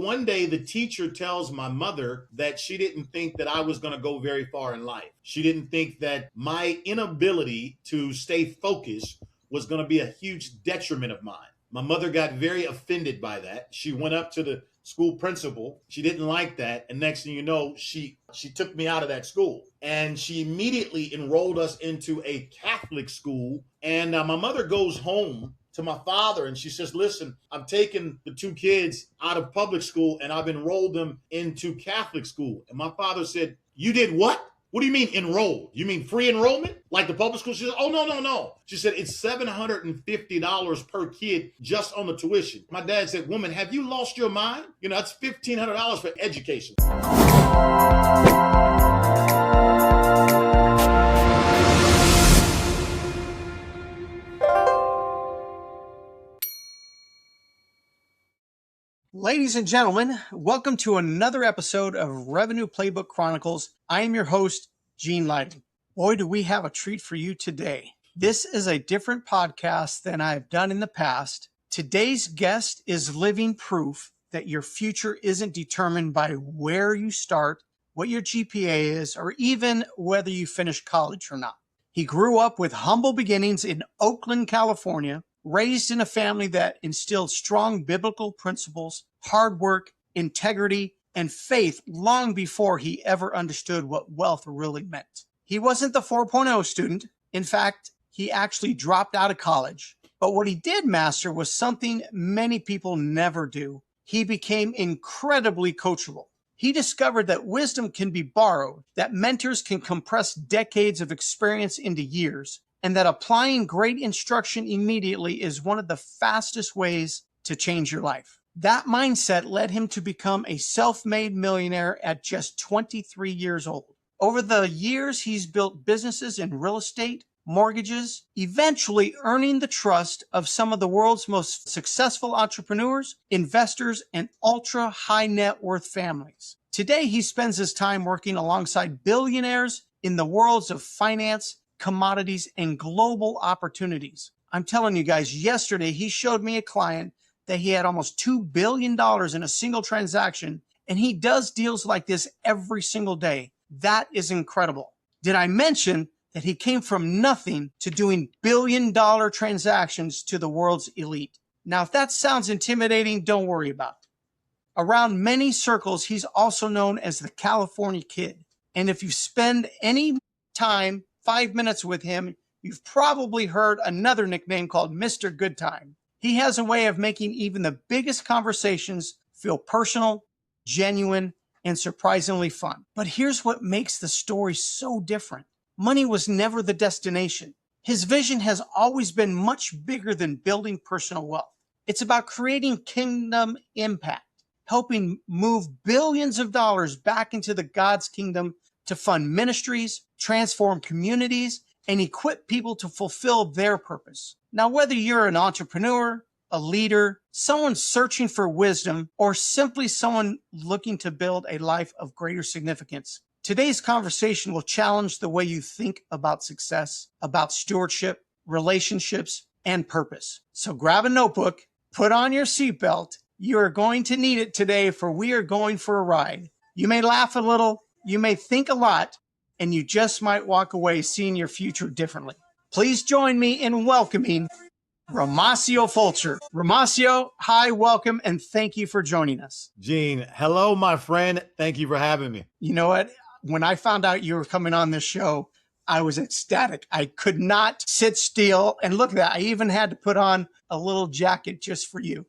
One day, the teacher tells my mother that she didn't think that I was going to go very far in life. She didn't think that my inability to stay focused was going to be a huge detriment of mine. My mother got very offended by that. She went up to the school principal. She didn't like that. And next thing you know, she took me out of that school. And she immediately enrolled us into a Catholic school. And my mother goes home to my father and she says, listen, I'm taking the two kids out of public school and I've enrolled them into Catholic school. And my father said, you did what? What do you mean enrolled? You mean free enrollment? Like the public school? She said, oh, no. She said, it's $750 per kid just on the tuition. My dad said, woman, have you lost your mind? That's $1,500 for education. Ladies and gentlemen, welcome to another episode of Revenue Playbook Chronicles. I am your host, Gene Lighting. Boy, do we have a treat for you today. This is a different podcast than I've done in the past. Today's guest is living proof that your future isn't determined by where you start, what your GPA is, or even whether you finish college or not. He grew up with humble beginnings in Oakland, California, raised in a family that instilled strong biblical principles, hard work, integrity, and faith long before he ever understood what wealth really meant. He wasn't the 4.0 student. In fact, he actually dropped out of college. But what he did master was something many people never do. He became incredibly coachable. He discovered that wisdom can be borrowed, that mentors can compress decades of experience into years, and that applying great instruction immediately is one of the fastest ways to change your life. That mindset led him to become a self-made millionaire at just 23 years old. Over the years, he's built businesses in real estate, mortgages, eventually earning the trust of some of the world's most successful entrepreneurs, investors, and ultra high net worth families. Today, he spends his time working alongside billionaires in the worlds of finance, commodities, and global opportunities. I'm telling you guys, yesterday he showed me a client that he had almost $2 billion in a single transaction, and he does deals like this every single day. That is incredible. Did I mention that he came from nothing to doing billion-dollar transactions to the world's elite? Now, if that sounds intimidating, don't worry about it. Around many circles, he's also known as the California Kid. And if you spend any time 5 minutes with him, you've probably heard another nickname called Mr. Good Time. He has a way of making even the biggest conversations feel personal, genuine, and surprisingly fun. But here's what makes the story so different. Money was never the destination. His vision has always been much bigger than building personal wealth. It's about creating kingdom impact, helping move billions of dollars back into the God's kingdom to fund ministries, transform communities, and equip people to fulfill their purpose. Now, whether you're an entrepreneur, a leader, someone searching for wisdom, or simply someone looking to build a life of greater significance, today's conversation will challenge the way you think about success, about stewardship, relationships, and purpose. So grab a notebook, put on your seatbelt. You are going to need it today, for we are going for a ride. You may laugh a little, you may think a lot, and you just might walk away seeing your future differently. Please join me in welcoming Romacio Fulcher. Romacio, hi, welcome, and thank you for joining us. Gene, hello, my friend. Thank you for having me. You know what? When I found out you were coming on this show, I was ecstatic. I could not sit still. And look at that. I even had to put on a little jacket just for you.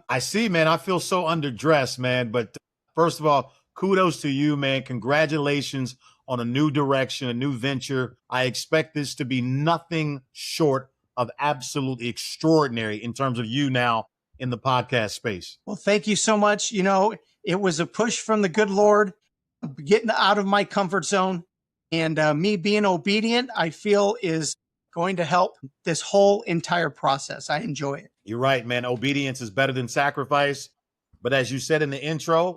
I see, man. I feel so underdressed, man. But first of all, kudos to you, man. Congratulations on a new direction, a new venture. I expect this to be nothing short of absolutely extraordinary in terms of you now in the podcast space. Well, thank you so much. It was a push from the good Lord, getting out of my comfort zone, and me being obedient, I feel, is going to help this whole entire process. I enjoy it. You're right, man. Obedience is better than sacrifice. But as you said in the intro,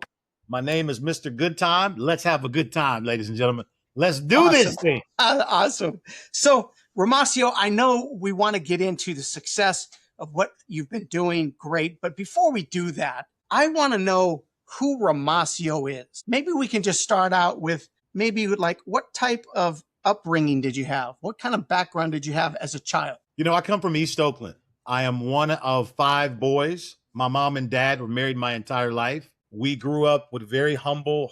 my name is Mr. Good Time. Let's have a good time, ladies and gentlemen. Let's do this thing. Awesome. So, Romacio, I know we want to get into the success of what you've been doing. Great. But before we do that, I want to know who Romacio is. Maybe we can just start out with maybe like what type of upbringing did you have? What kind of background did you have as a child? You know, I come from East Oakland. I am one of 5 boys. My mom and dad were married my entire life. We grew up with very humble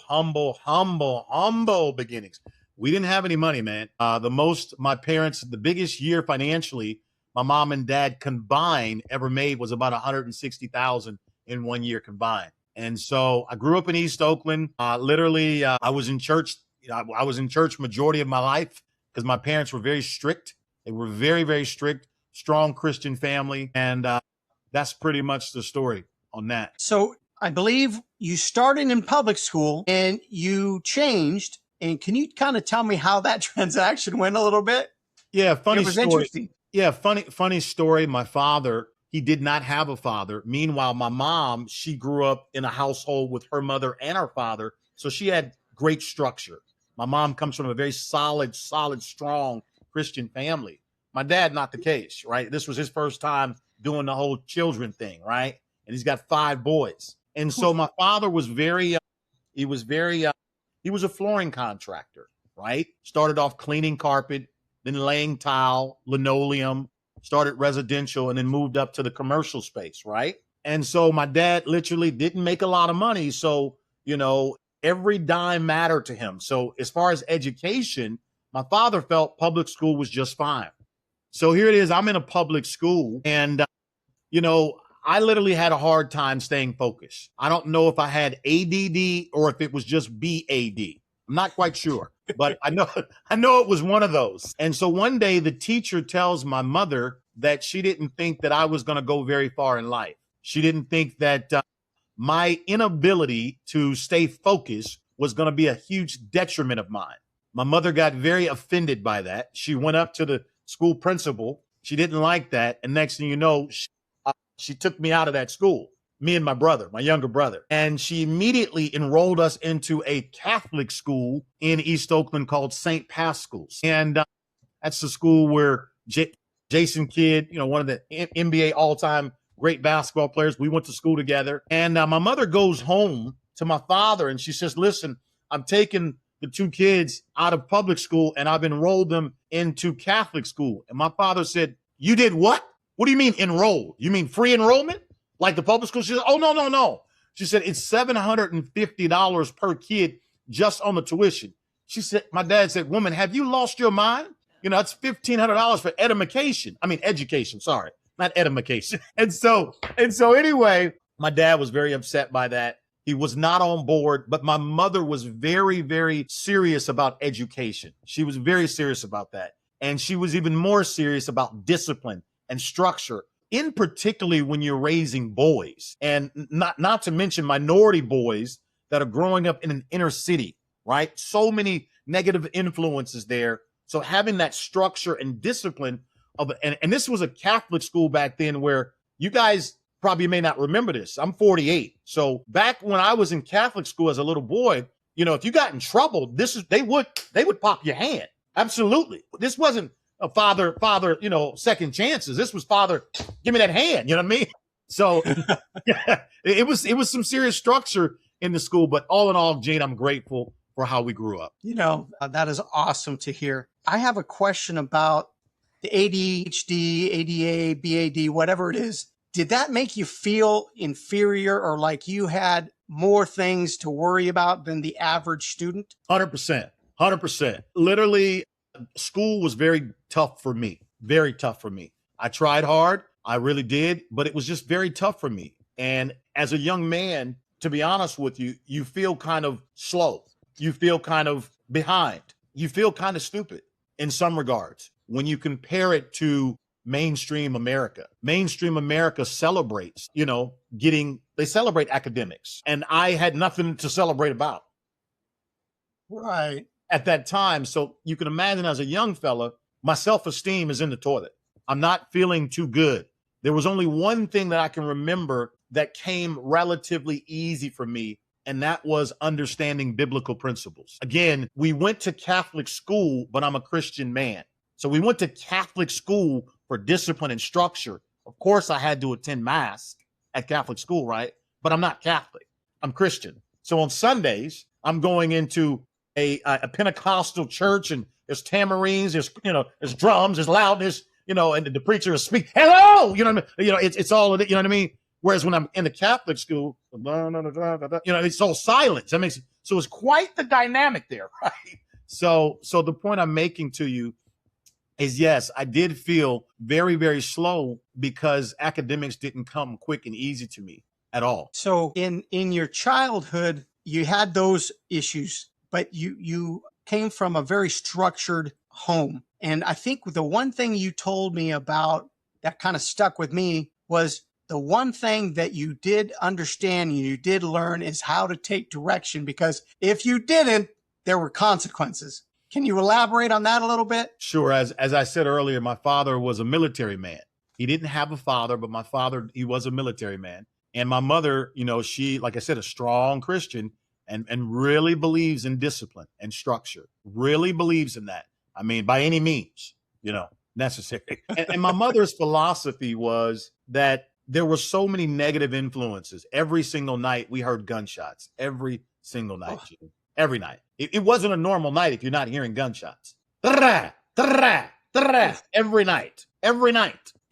beginnings. We didn't have any money, man. The biggest year financially, my mom and dad combined ever made was about 160,000 in 1 year combined. And so I grew up in East Oakland. I was in church. I was in church majority of my life because my parents were very strict. They were very, very strict, strong Christian family. And that's pretty much the story on that. So I believe you started in public school and you changed. And can you kind of tell me how that transaction went a little bit? Yeah, funny It was story. interesting. Yeah, funny story. My father, he did not have a father. Meanwhile, my mom, she grew up in a household with her mother and her father. So she had great structure. My mom comes from a very solid, strong Christian family. My dad, not the case, right? This was his first time doing the whole children thing, right? And he's got 5 boys. And so my father was he was a flooring contractor, right? Started off cleaning carpet, then laying tile, linoleum, started residential, and then moved up to the commercial space, right? And so my dad literally didn't make a lot of money. So, every dime mattered to him. So as far as education, my father felt public school was just fine. So here it is. I'm in a public school and, I literally had a hard time staying focused. I don't know if I had ADD or if it was just BAD. I'm not quite sure, but I know it was one of those. And so one day the teacher tells my mother that she didn't think that I was going to go very far in life. She didn't think that my inability to stay focused was going to be a huge detriment of mine. My mother got very offended by that. She went up to the school principal. She didn't like that. And next thing you know, she took me out of that school, me and my brother, my younger brother. And she immediately enrolled us into a Catholic school in East Oakland called St. Pascal's. And that's the school where Jason Kidd, one of the NBA all-time great basketball players, we went to school together. And my mother goes home to my father and she says, listen, I'm taking the 2 kids out of public school and I've enrolled them into Catholic school. And my father said, you did what? What do you mean enrolled? You mean free enrollment? Like the public school? She said, oh, no. She said, it's $750 per kid just on the tuition. She said, my dad said, woman, have you lost your mind? It's $1,500 for education, sorry, not edification. And so anyway, my dad was very upset by that. He was not on board, but my mother was very, very serious about education. She was very serious about that. And she was even more serious about discipline and structure, in particularly when you're raising boys, and not to mention minority boys that are growing up in an inner city, right? So many negative influences there. So having that structure and discipline and this was a Catholic school back then where you guys probably may not remember this. I'm 48. So back when I was in Catholic school as a little boy, if you got in trouble, they would pop your hand. Absolutely. This wasn't a father, second chances. This was father, give me that hand. You know what I mean? So yeah, it was some serious structure in the school, but all in all, Gene, I'm grateful for how we grew up. That is awesome to hear. I have a question about the ADHD, ADA, BAD, whatever it is. Did that make you feel inferior or like you had more things to worry about than the average student? 100%. Literally, school was very tough for me. Very tough for me. I tried hard. I really did, but it was just very tough for me. And as a young man, to be honest with you, you feel kind of slow. You feel kind of behind. You feel kind of stupid in some regards when you compare it to mainstream America. Mainstream America celebrates, they celebrate academics. And I had nothing to celebrate about. Right. At that time. So you can imagine as a young fella, my self-esteem is in the toilet. I'm not feeling too good. There was only one thing that I can remember that came relatively easy for me, and that was understanding biblical principles. Again, we went to Catholic school, but I'm a Christian man. So we went to Catholic school for discipline and structure. Of course, I had to attend Mass at Catholic school, right? But I'm not Catholic. I'm Christian. So on Sundays, I'm going into a Pentecostal church, and there's tamarines, there's drums, there's loudness, and the preacher is speaking, hello, it's all of it, you know what I mean? Whereas when I'm in the Catholic school, it's all silence. So it's quite the dynamic there, right? So the point I'm making to you is, yes, I did feel very, very slow because academics didn't come quick and easy to me at all. So in your childhood, you had those issues, but you came from a very structured home. And I think the one thing you told me about that kind of stuck with me was the one thing that you did understand and you did learn is how to take direction, because if you didn't, there were consequences. Can you elaborate on that a little bit? Sure. As I said earlier, my father was a military man. He didn't have a father, but my father, he was a military man. And my mother, she, like I said, a strong Christian and really believes in discipline and structure, really believes in that. I mean, by any means, necessary. And my mother's philosophy was that there were so many negative influences. Every single night we heard gunshots, every single night, Gene. Every night. It wasn't a normal night if you're not hearing gunshots. Every night.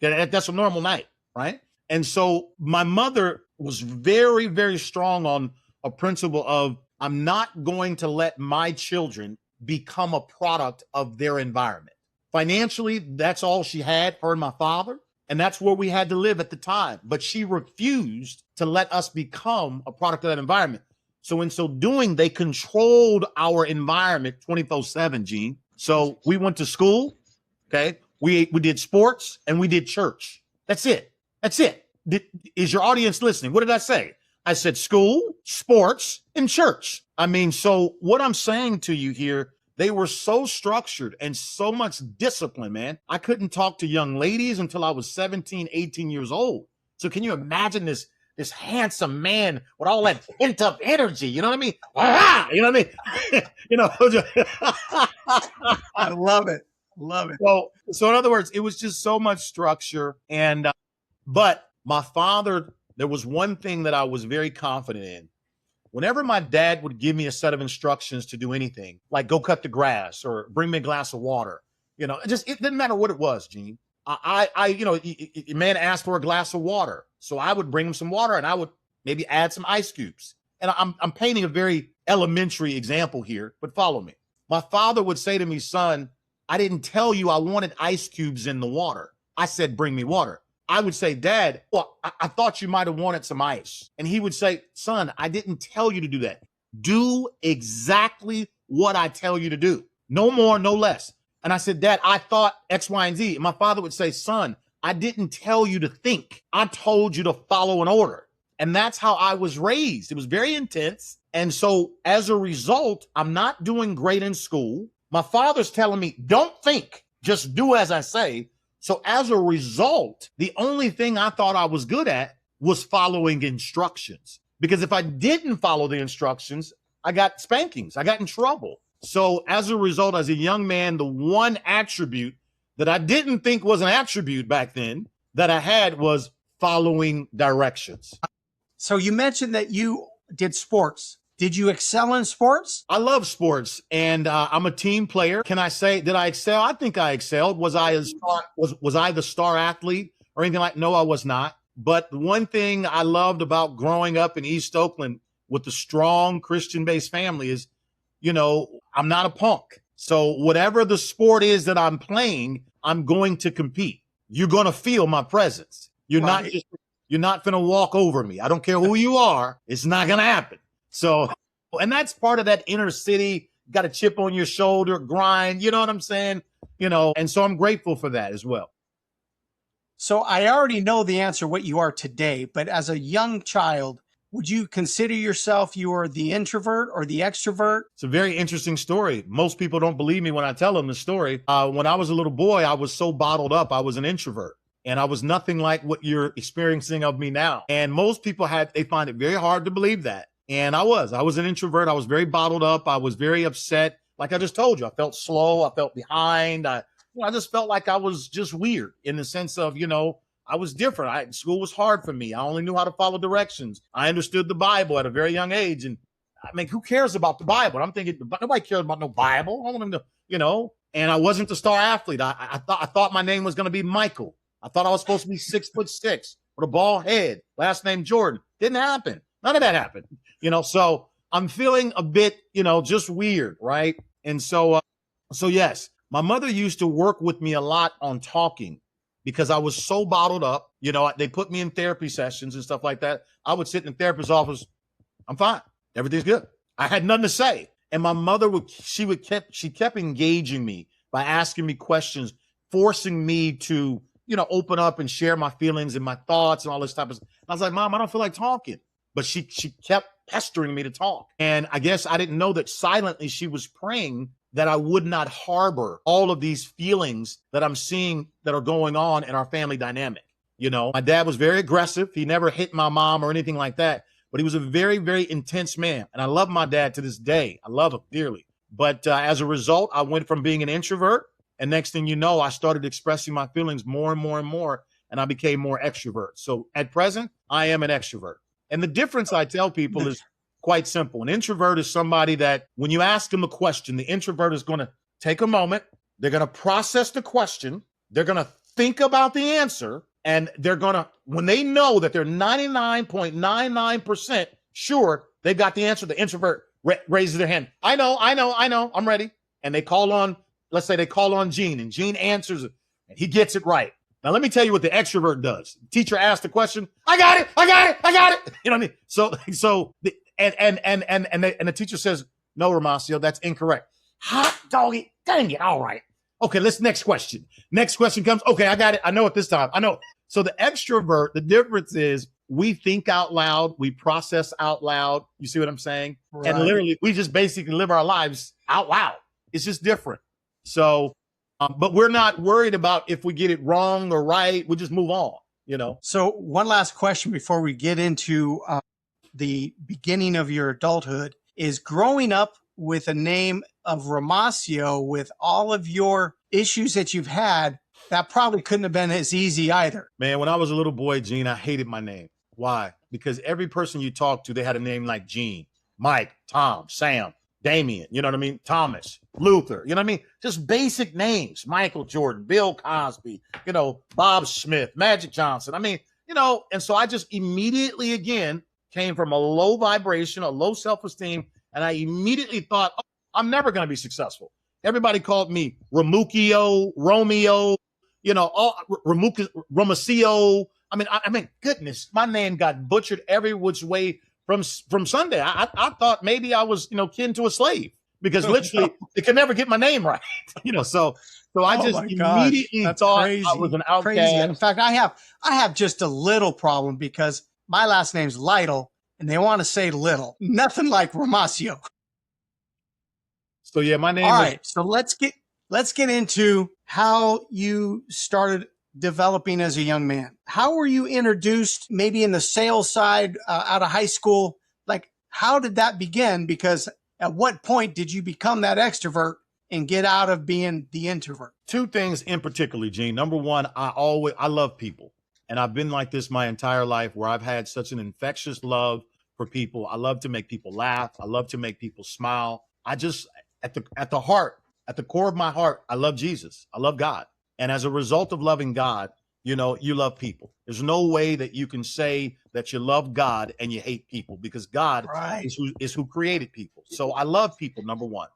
That's a normal night, right? And so my mother was very, very strong on a principle of, I'm not going to let my children become a product of their environment. Financially, that's all she had, her and my father. And that's where we had to live at the time. But she refused to let us become a product of that environment. So in so doing, they controlled our environment 24/7, Gene. So we went to school, okay? We did sports and we did church. That's it. Is your audience listening? What did I say? I said school, sports, and church. So what I'm saying to you here, they were so structured and so much discipline, man. I couldn't talk to young ladies until I was 17, 18 years old. So can you imagine this handsome man with all that pent up energy? You know what I mean? You know what I mean? I love it. Love it. So in other words, it was just so much structure. And, but my father, there was one thing that I was very confident in. Whenever my dad would give me a set of instructions to do anything, like go cut the grass or bring me a glass of water, it didn't matter what it was, Gene. A man asked for a glass of water. So I would bring him some water and I would maybe add some ice cubes. And I'm painting a very elementary example here, but follow me. My father would say to me, son, I didn't tell you I wanted ice cubes in the water. I said, bring me water. I would say, Dad, well, I thought you might have wanted some ice. And he would say, son, I didn't tell you to do that. Do exactly what I tell you to do. No more, no less. And I said, Dad, I thought X, Y, and Z. And my father would say, son, I didn't tell you to think. I told you to follow an order. And that's how I was raised. It was very intense. And so as a result, I'm not doing great in school. My father's telling me, don't think, just do as I say. So as a result, the only thing I thought I was good at was following instructions. Because if I didn't follow the instructions, I got spankings. I got in trouble. So as a result, as a young man, the one attribute that I didn't think was an attribute back then that I had was following directions. So you mentioned that you did sports. Did you excel in sports? I love sports, and I'm a team player. Can I say, did I excel? I think I excelled. Was I the star athlete or anything like? No, I was not. But the one thing I loved about growing up in East Oakland with a strong Christian-based family is, I'm not a punk. So whatever the sport is that I'm playing, I'm going to compete. You're going to feel my presence. You're not going to walk over me. I don't care who you are. It's not going to happen. So, and that's part of that inner city, got a chip on your shoulder, grind, you know what I'm saying? And so I'm grateful for that as well. So I already know the answer, what you are today, but as a young child, would you consider yourself you are the introvert or the extrovert? It's a very interesting story. Most people don't believe me when I tell them the story. When I was a little boy, I was so bottled up. I was an introvert. And I was nothing like what you're experiencing of me now. And most people they find it very hard to believe that. And I was an introvert. I was very bottled up. I was very upset. Like I just told you, I felt slow. I felt behind. I just felt like I was just weird in the sense of, I was different. School was hard for me. I only knew how to follow directions. I understood the Bible at a very young age. And I mean, who cares about the Bible? I'm thinking, nobody cares about no Bible. I want them to, and I wasn't the star athlete. I thought my name was going to be Michael. I thought I was supposed to be 6'6" with a bald head, last name Jordan. Didn't happen. None of that happened. So I'm feeling a bit, just weird, right? And so yes, my mother used to work with me a lot on talking because I was so bottled up. They put me in therapy sessions and stuff like that. I would sit in the therapist's office. I'm fine. Everything's good. I had nothing to say. And my mother she kept engaging me by asking me questions, forcing me to, open up and share my feelings and my thoughts and all this type of stuff. I was like, Mom, I don't feel like talking. But she kept pestering me to talk. And I guess I didn't know that silently she was praying that I would not harbor all of these feelings that I'm seeing that are going on in our family dynamic. My dad was very aggressive. He never hit my mom or anything like that. But he was a very, very intense man. And I love my dad to this day. I love him dearly. But as a result, I went from being an introvert. And next thing you know, I started expressing my feelings more and more and more. And I became more extrovert. So at present, I am an extrovert. And the difference I tell people is quite simple. An introvert is somebody that when you ask them a question, the introvert is going to take a moment. They're going to process the question. They're going to think about the answer. And they're going to, when they know that they're 99.99% sure they got the answer, the introvert raises their hand. I know. I'm ready. And they call on, let's say they call on Gene, and Gene answers it and he gets it right. Now, let me tell you what the extrovert does. The teacher asked the question. I got it. You know what I mean? So the teacher says, no, Romacio, that's incorrect. Hot doggy. Dang it. All right. Okay, next question. Next question comes. Okay, I got it. I know it this time. I know. So the extrovert, the difference is we think out loud. We process out loud. You see what I'm saying? Right. And literally, we just basically live our lives out loud. It's just different. So, but we're not worried about if we get it wrong or right. We just move on, So one last question before we get into the beginning of your adulthood is growing up with a name of Romacio with all of your issues that you've had, that probably couldn't have been as easy either. Man, when I was a little boy, Gene, I hated my name. Why? Because every person you talk to, they had a name like Gene, Mike, Tom, Sam, Damien, you know what I mean? Thomas, Luther, you know what I mean? Just basic names. Michael Jordan, Bill Cosby, Bob Smith, Magic Johnson. I mean, and so I just immediately, again, came from a low vibration, a low self-esteem, and I immediately thought, oh, I'm never going to be successful. Everybody called me Romacio, Romeo, Romacio. I mean, goodness, my name got butchered every which way from Sunday. I thought maybe I was, kin to a slave because literally they could never get my name right. So I just immediately thought crazy. I was an outcast. Crazy. In fact, I have just a little problem because my last name's Lytle and they want to say Little. Nothing like Romacio. So yeah, my name. All right. So let's get into how you started developing as a young man. How were you introduced maybe in the sales side out of high school? Like, how did that begin? Because at what point did you become that extrovert and get out of being the introvert? Two things in particular, Gene. Number one, I love people. And I've been like this my entire life where I've had such an infectious love for people. I love to make people laugh. I love to make people smile. I just, at the heart, at the core of my heart, I love Jesus. I love God. And as a result of loving God, you love people. There's no way that you can say that you love God and you hate people because God is who created people. So I love people, number one.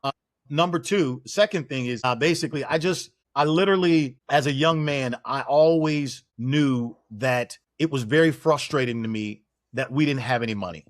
Number two, the second thing is basically I literally, as a young man, I always knew that it was very frustrating to me that we didn't have any money.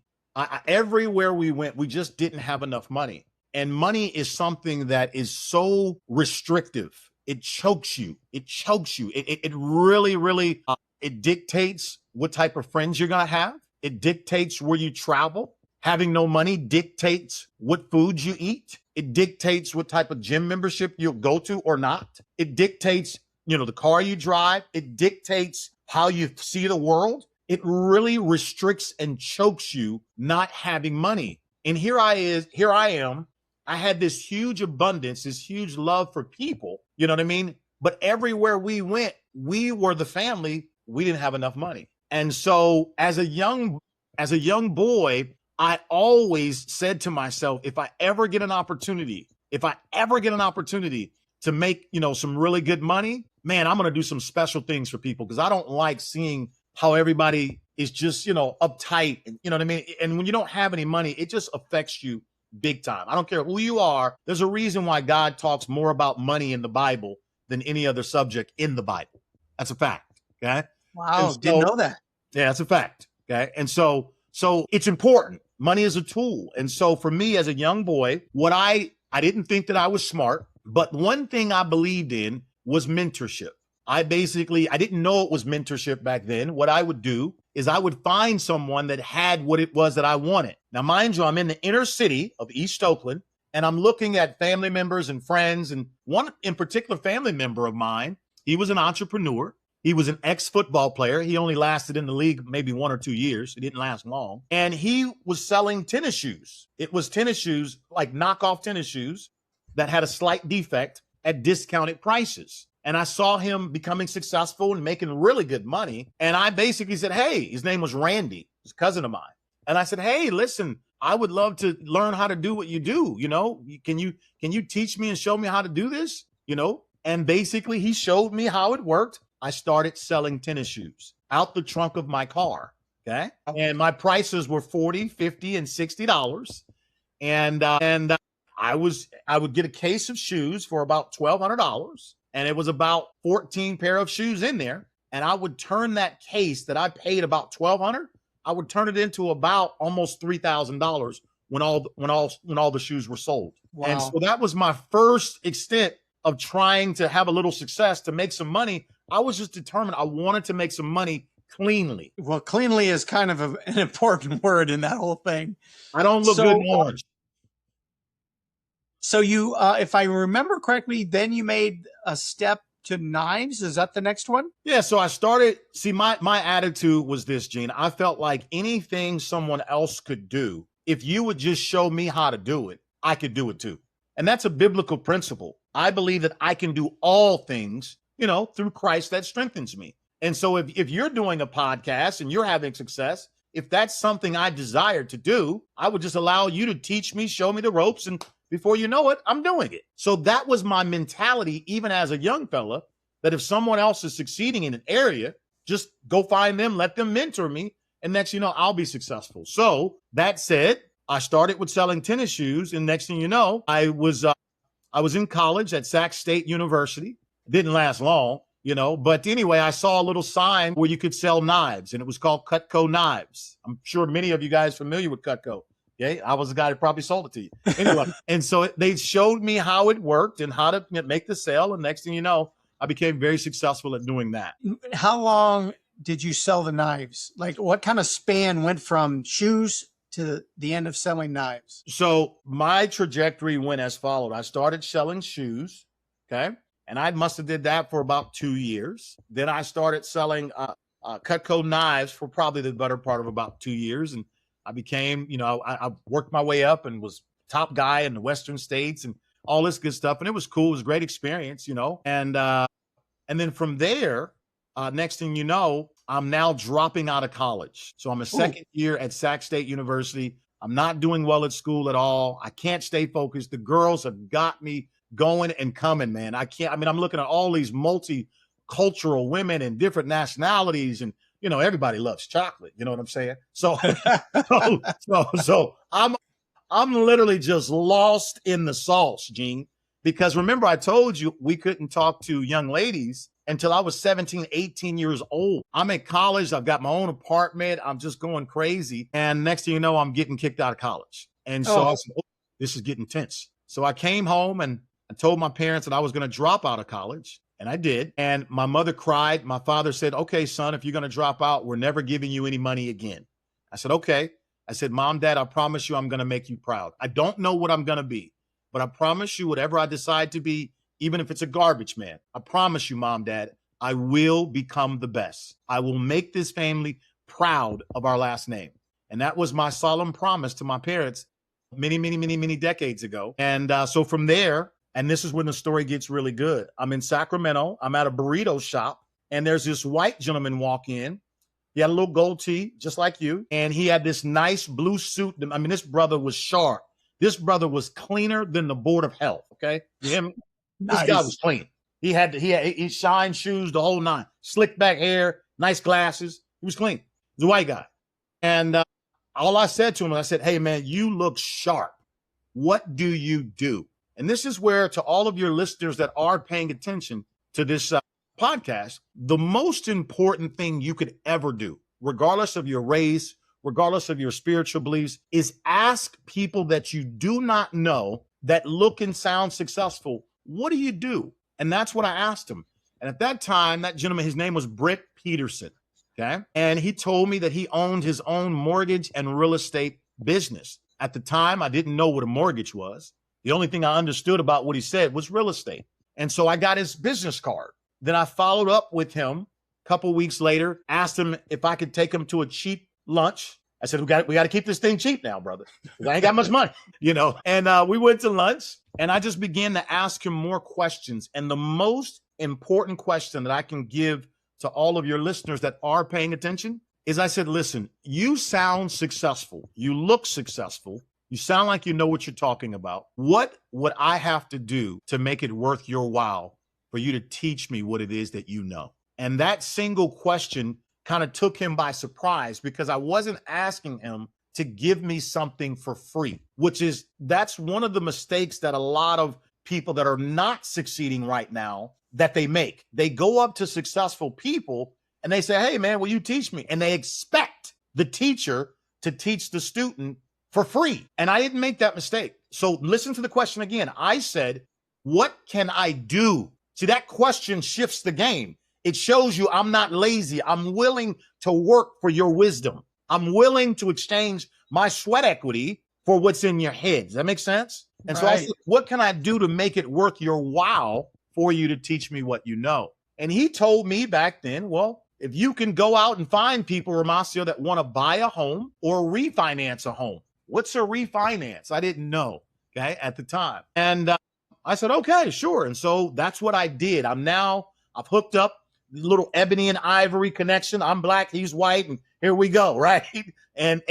Everywhere we went, we just didn't have enough money. And money is something that is so restrictive. It chokes you. It really, really, it dictates what type of friends you're going to have. It dictates where you travel. Having no money dictates what foods you eat. It dictates what type of gym membership you'll go to or not. It dictates, the car you drive. It dictates how you see the world. It really restricts and chokes you not having money. And here I am. I had this huge abundance, this huge love for people. You know what I mean? But everywhere we went, we were the family we didn't have enough money. And so as a young boy, I always said to myself, if I ever get an opportunity to make, some really good money, man, I'm going to do some special things for people, because I don't like seeing how everybody is just, uptight. And, you know what I mean? And when you don't have any money, it just affects you big time. I don't care who you are. There's a reason why God talks more about money in the Bible than any other subject in the Bible. That's a fact. Okay. Wow. Didn't know that. Yeah, that's a fact. Okay. And so it's important. Money is a tool. And so for me as a young boy, what I didn't think that I was smart, but one thing I believed in was mentorship. I didn't know it was mentorship back then. What I would do is I would find someone that had what it was that I wanted. Now, mind you, I'm in the inner city of East Oakland, and I'm looking at family members and friends. And one in particular family member of mine, he was an entrepreneur. He was an ex-football player. He only lasted in the league maybe 1 or 2 years. It didn't last long. And he was selling tennis shoes. It was tennis shoes, like knockoff tennis shoes that had a slight defect at discounted prices. And I saw him becoming successful and making really good money. And I basically said, hey, his name was Randy, his cousin of mine. And I said, hey, listen, I would love to learn how to do what you do. Can you teach me and show me how to do this? And basically he showed me how it worked. I started selling tennis shoes out the trunk of my car. Okay. And my prices were $40, $50, and $60. And I would get a case of shoes for about $1,200. And it was about 14 pair of shoes in there. And I would turn that case that I paid about $1,200, I would turn it into about almost $3,000 when all the shoes were sold. Wow. And so that was my first extent of trying to have a little success, to make some money. I was just determined I wanted to make some money cleanly. Well, cleanly is kind of an important word in that whole thing. I don't look good in orange. So you, if I remember correctly, then you made a step to knives. Is that the next one? Yeah. So I started, my attitude was this, Gene. I felt like anything someone else could do, if you would just show me how to do it, I could do it too. And that's a biblical principle. I believe that I can do all things, through Christ that strengthens me. And so if you're doing a podcast and you're having success, if that's something I desire to do, I would just allow you to teach me, show me the ropes, and before you know it, I'm doing it. So that was my mentality, even as a young fella, that if someone else is succeeding in an area, just go find them, let them mentor me, and next thing you know, I'll be successful. So that said, I started with selling tennis shoes, and next thing you know, I was in college at Sac State University. It didn't last long, but anyway, I saw a little sign where you could sell knives, and it was called Cutco knives. I'm sure many of you guys are familiar with Cutco. Okay, I was the guy that probably sold it to you. Anyway, and so they showed me how it worked and how to make the sale. And next thing you know, I became very successful at doing that. How long did you sell the knives? Like, what kind of span went from shoes to the end of selling knives? So my trajectory went as followed. I started selling shoes. Okay. And I must have did that for about 2 years. Then I started selling Cutco knives for probably the better part of about 2 years. And I became, I worked my way up and was top guy in the Western states and all this good stuff. And it was cool. It was a great experience, and then from there, next thing you know, I'm now dropping out of college. So I'm a second year at Sac State University. I'm not doing well at school at all. I can't stay focused. The girls have got me going and coming, man. I'm looking at all these multicultural women and different nationalities, and everybody loves chocolate. You know what I'm saying? So I'm literally just lost in the sauce, Gene, because remember I told you we couldn't talk to young ladies until I was 17, 18 years old. I'm in college. I've got my own apartment. I'm just going crazy. And next thing you know, I'm getting kicked out of college. And so I said, this is getting tense. So I came home and I told my parents that I was going to drop out of college. And I did. And my mother cried. My father said, okay, son, if you're going to drop out, we're never giving you any money again. I said, okay. I said, Mom, Dad, I promise you I'm going to make you proud. I don't know what I'm going to be, but I promise you whatever I decide to be, even if it's a garbage man, I promise you, Mom, Dad, I will become the best. I will make this family proud of our last name. And that was my solemn promise to my parents many, many, many, many decades ago. And so from there, and this is when the story gets really good. I'm in Sacramento. I'm at a burrito shop. and there's this white gentleman walk in. He had a little gold tee, just like you, and he had this nice blue suit. I mean, this brother was sharp. This brother was cleaner than the Board of Health. Okay, him. This guy was clean. He shined shoes, the whole nine. Slick back hair, nice glasses. He was clean. He was a white guy, and all I said to him, I said, "Hey man, you look sharp. What do you do?" And this is where, to all of your listeners that are paying attention to this podcast, the most important thing you could ever do, regardless of your race, regardless of your spiritual beliefs, is ask people that you do not know that look and sound successful, what do you do? And that's what I asked him. And at that time, that gentleman, his name was Britt Peterson. Okay. And he told me that he owned his own mortgage and real estate business. At the time, I didn't know what a mortgage was. The only thing I understood about what he said was real estate. And so I got his business card. Then I followed up with him a couple weeks later, asked him if I could take him to a cheap lunch. I said, we got to keep this thing cheap now, brother. I ain't got much money, And we went to lunch, and I just began to ask him more questions. And the most important question that I can give to all of your listeners that are paying attention is, I said, listen, you sound successful. You look successful. You sound like you know what you're talking about. What would I have to do to make it worth your while for you to teach me what it is that you know? And that single question kind of took him by surprise, because I wasn't asking him to give me something for free, that's one of the mistakes that a lot of people that are not succeeding right now that they make. They go up to successful people and they say, hey man, will you teach me? And they expect the teacher to teach the student for free. And I didn't make that mistake. So listen to the question again. I said, what can I do? See, that question shifts the game. It shows you I'm not lazy. I'm willing to work for your wisdom. I'm willing to exchange my sweat equity for what's in your head. Does that make sense? And so I said, what can I do to make it worth your while for you to teach me what you know? And he told me back then, well, if you can go out and find people, Romacio, that want to buy a home or refinance a home. What's a refinance? I didn't know, okay, at the time. And I said, okay, sure. And so that's what I did. I've hooked up the little ebony and ivory connection. I'm black, he's white, and here we go, right? And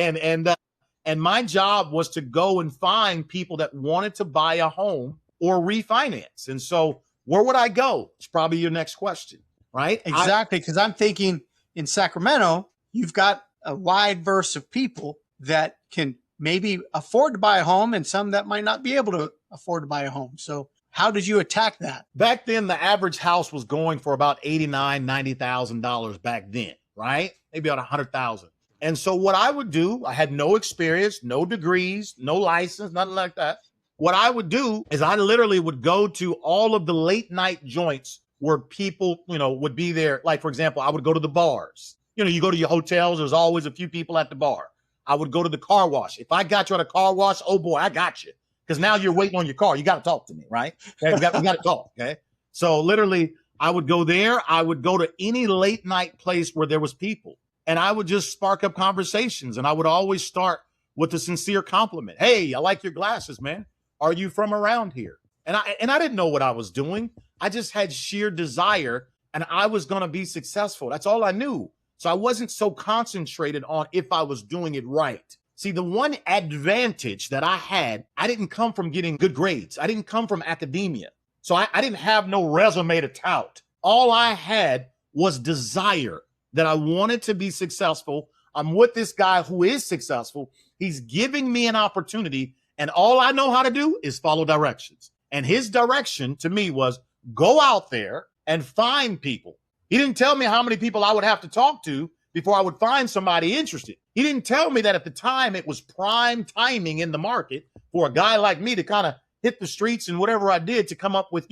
my job was to go and find people that wanted to buy a home or refinance. And so where would I go? It's probably your next question, right? Exactly, because I'm thinking in Sacramento, you've got a wide verse of people that can maybe afford to buy a home and some that might not be able to afford to buy a home. So how did you attack that? Back then, the average house was going for about $89,000, $90,000 back then, right? Maybe about $100,000. And so what I would do, I had no experience, no degrees, no license, nothing like that. What I would do is I literally would go to all of the late night joints where people, would be there. Like, for example, I would go to the bars. You go to your hotels, there's always a few people at the bar. I would go to the car wash. If I got you at a car wash, oh boy, I got you. Because now you're waiting on your car. You got to talk to me, right? Okay, we got to talk, okay? So literally, I would go there. I would go to any late night place where there was people. And I would just spark up conversations. And I would always start with a sincere compliment. Hey, I like your glasses, man. Are you from around here? And I didn't know what I was doing. I just had sheer desire, and I was going to be successful. That's all I knew. So I wasn't so concentrated on if I was doing it right. See, the one advantage that I had, I didn't come from getting good grades. I didn't come from academia. So I didn't have no resume to tout. All I had was desire that I wanted to be successful. I'm with this guy who is successful. He's giving me an opportunity, and all I know how to do is follow directions. And his direction to me was go out there and find people. He didn't tell me how many people I would have to talk to before I would find somebody interested. He didn't tell me that at the time it was prime timing in the market for a guy like me to kind of hit the streets and whatever I did to come up with,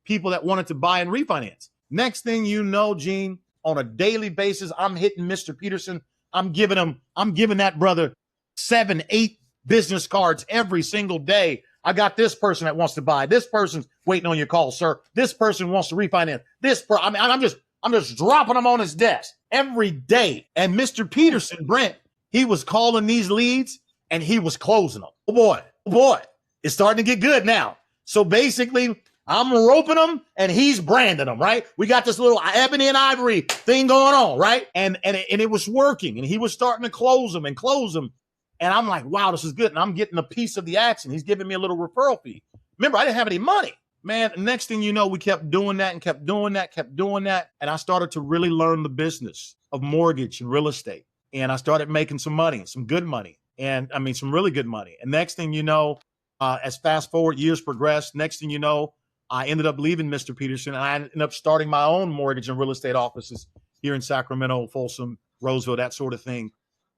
people that wanted to buy and refinance. Next thing you know, Gene, on a daily basis, I'm hitting Mr. Peterson. I'm giving that brother 7, 8 business cards every single day. I got this person that wants to buy. This person's waiting on your call, sir. This person wants to refinance. I'm just dropping them on his desk every day. And Mr. Peterson, Brent, he was calling these leads and he was closing them. Oh boy, it's starting to get good now. So basically, I'm roping them and he's branding them, right? We got this little ebony and ivory thing going on, right? And it was working, and he was starting to close them. And I'm like, wow, this is good. And I'm getting a piece of the action. He's giving me a little referral fee. Remember, I didn't have any money. Man, the next thing you know, we kept doing that and kept doing that. And I started to really learn the business of mortgage and real estate. And I started making some money, some good money. And I mean, some really good money. And next thing you know, as fast forward years progressed, next thing you know, I ended up leaving Mr. Peterson, and I ended up starting my own mortgage and real estate offices here in Sacramento, Folsom, Roseville, that sort of thing.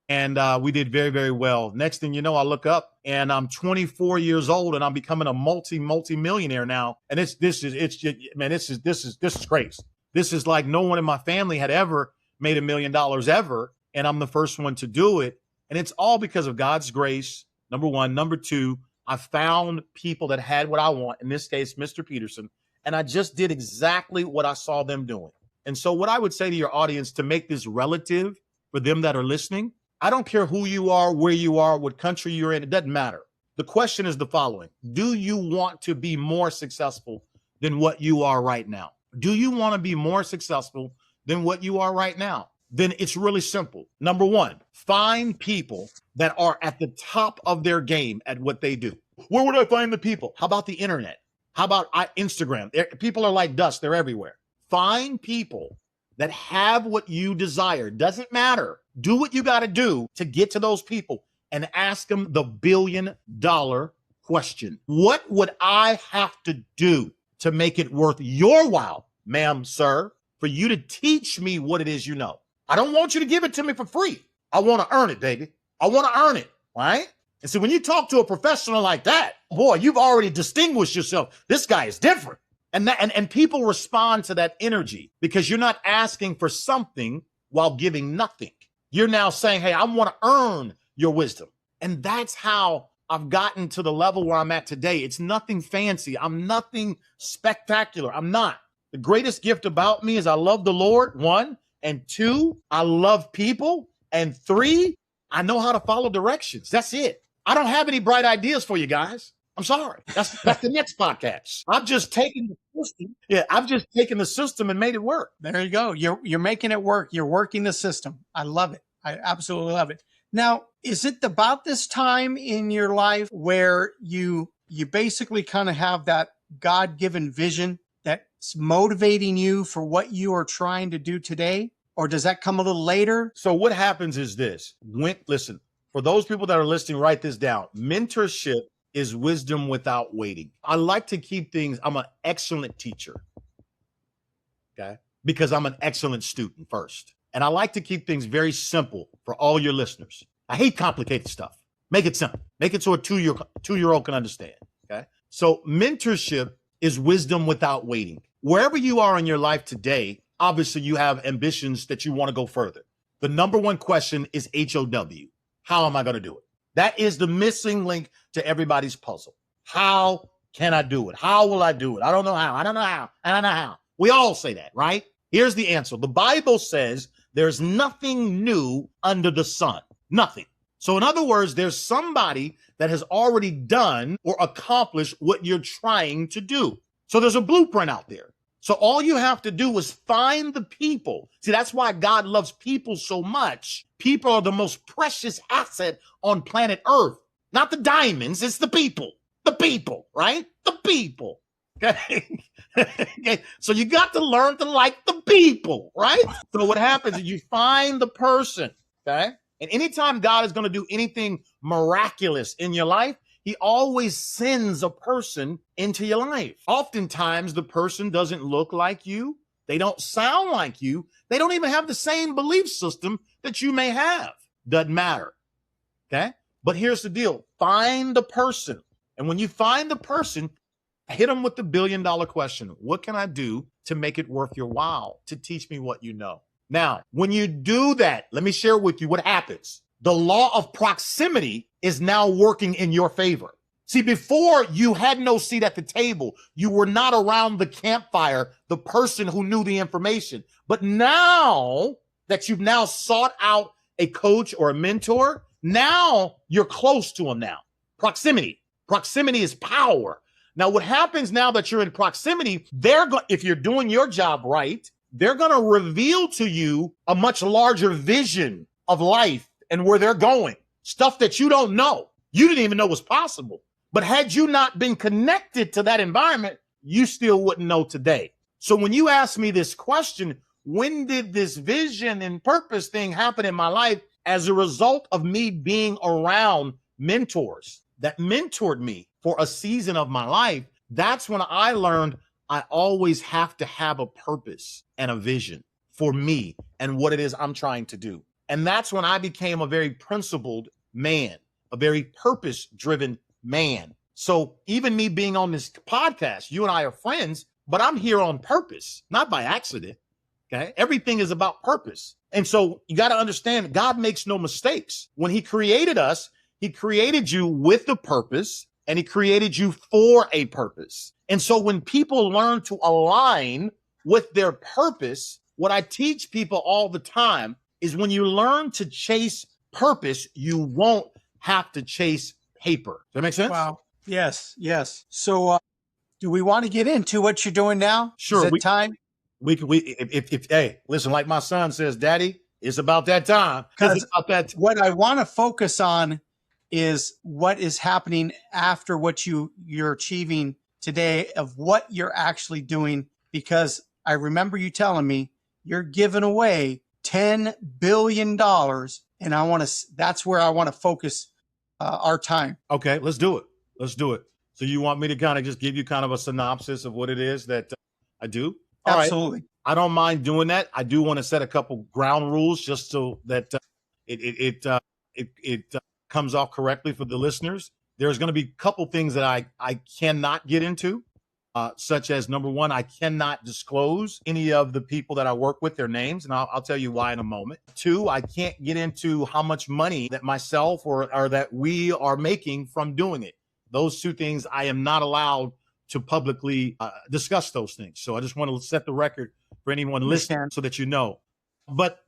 And we did very, very well. Next thing you know, I look up and I'm 24 years old and I'm becoming a multi-millionaire now. And this is crazy. This is like no one in my family had ever made $1 million ever. And I'm the first one to do it. And it's all because of God's grace. Number one. Number two, I found people that had what I want, in this case, Mr. Peterson. And I just did exactly what I saw them doing. And so what I would say to your audience, to make this relative for them that are listening, I don't care who you are, where you are, what country you're in. It doesn't matter. The question is the following. Do you want to be more successful than what you are right now? Do you want to be more successful than what you are right now? Then it's really simple. Number one, find people that are at the top of their game at what they do. Where would I find the people? How about the internet? How about Instagram? People are like dust. They're everywhere. Find people that have what you desire. Doesn't matter. Do what you got to do to get to those people and ask them the $1 billion question. What would I have to do to make it worth your while, ma'am, sir, for you to teach me what it is you know? I don't want you to give it to me for free. I want to earn it, baby. I want to earn it, right? And so when you talk to a professional like that, boy, you've already distinguished yourself. This guy is different. And people respond to that energy because you're not asking for something while giving nothing. You're now saying, hey, I want to earn your wisdom. And that's how I've gotten to the level where I'm at today. It's nothing fancy. I'm nothing spectacular. I'm not. The greatest gift about me is I love the Lord, one. And two, I love people. And three, I know how to follow directions. That's it. I don't have any bright ideas for you guys. I'm sorry. That's the next podcast. I've just taken the system. Yeah, I've just taken the system and made it work. There you go. You're making it work. You're working the system. I love it. I absolutely love it. Now, is it about this time in your life where you basically kind of have that God-given vision that's motivating you for what you are trying to do today? Or does that come a little later? So what happens is this. Listen, for those people that are listening, write this down. Mentorship is wisdom without waiting. I like to keep things, I'm an excellent teacher, okay? Because I'm an excellent student first. And I like to keep things very simple for all your listeners. I hate complicated stuff. Make it simple. Make it so a two-year-old can understand, okay? So mentorship is wisdom without waiting. Wherever you are in your life today, obviously you have ambitions that you want to go further. The number one question is HOW. How am I going to do it? That is the missing link to everybody's puzzle. How can I do it? How will I do it? I don't know how. I don't know how. I don't know how. We all say that, right? Here's the answer. The Bible says there's nothing new under the sun. Nothing. So in other words, there's somebody that has already done or accomplished what you're trying to do. So there's a blueprint out there. So all you have to do is find the people. See, that's why God loves people so much. People are the most precious asset on planet Earth. Not the diamonds, it's the people. The people, right? The people. Okay. Okay. So you got to learn to like the people, right? So what happens is you find the person, okay? And anytime God is going to do anything miraculous in your life, he always sends a person into your life. Oftentimes, the person doesn't look like you. They don't sound like you. They don't even have the same belief system that you may have. Doesn't matter. Okay? But here's the deal. Find the person. And when you find the person, hit them with the $1 billion question. What can I do to make it worth your while, to teach me what you know? Now, when you do that, let me share with you what happens. The law of proximity is now working in your favor. See, before you had no seat at the table, you were not around the campfire, the person who knew the information. But now that you've now sought out a coach or a mentor, now you're close to them now. Proximity. Proximity is power. Now, what happens now that you're in proximity, if you're doing your job right, they're going to reveal to you a much larger vision of life and where they're going, stuff that you don't know. You didn't even know was possible. But had you not been connected to that environment, you still wouldn't know today. So when you ask me this question, when did this vision and purpose thing happen in my life? As a result of me being around mentors that mentored me for a season of my life, that's when I learned I always have to have a purpose and a vision for me and what it is I'm trying to do. And that's when I became a very principled man, a very purpose-driven man. So even me being on this podcast, you and I are friends, but I'm here on purpose, not by accident. Okay. Everything is about purpose. And so you got to understand, God makes no mistakes. When he created us, he created you with a purpose and he created you for a purpose. And so when people learn to align with their purpose, what I teach people all the time is when you learn to chase purpose, you won't have to chase paper. Does that make sense? Wow. Yes. So do we want to get into what you're doing now? Sure. Is it time? Hey, listen, like my son says, Daddy, it's about that time. Because what I want to focus on is what is happening after what you're achieving today, of what you're actually doing. Because I remember you telling me you're giving away $10 billion, and that's where I want to focus our time. Okay, let's do it. So you want me to kind of just give you kind of a synopsis of what it is that I do? All Absolutely. Right. I don't mind doing that. I do want to set a couple ground rules just so that it comes off correctly for the listeners. There's going to be a couple things that I cannot get into, such as, number one, I cannot disclose any of the people that I work with, their names, and I'll tell you why in a moment. Two, I can't get into how much money that myself or that we are making from doing it. Those two things, I am not allowed to publicly discuss those things. So I just want to set the record for anyone listening so that you know. But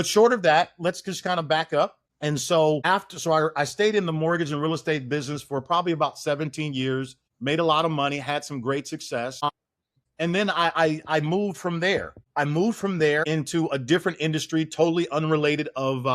short of that, let's just kind of back up. And so I stayed in the mortgage and real estate business for probably about 17 years, made a lot of money, had some great success. And then I moved from there. I moved from there into a different industry, totally unrelated of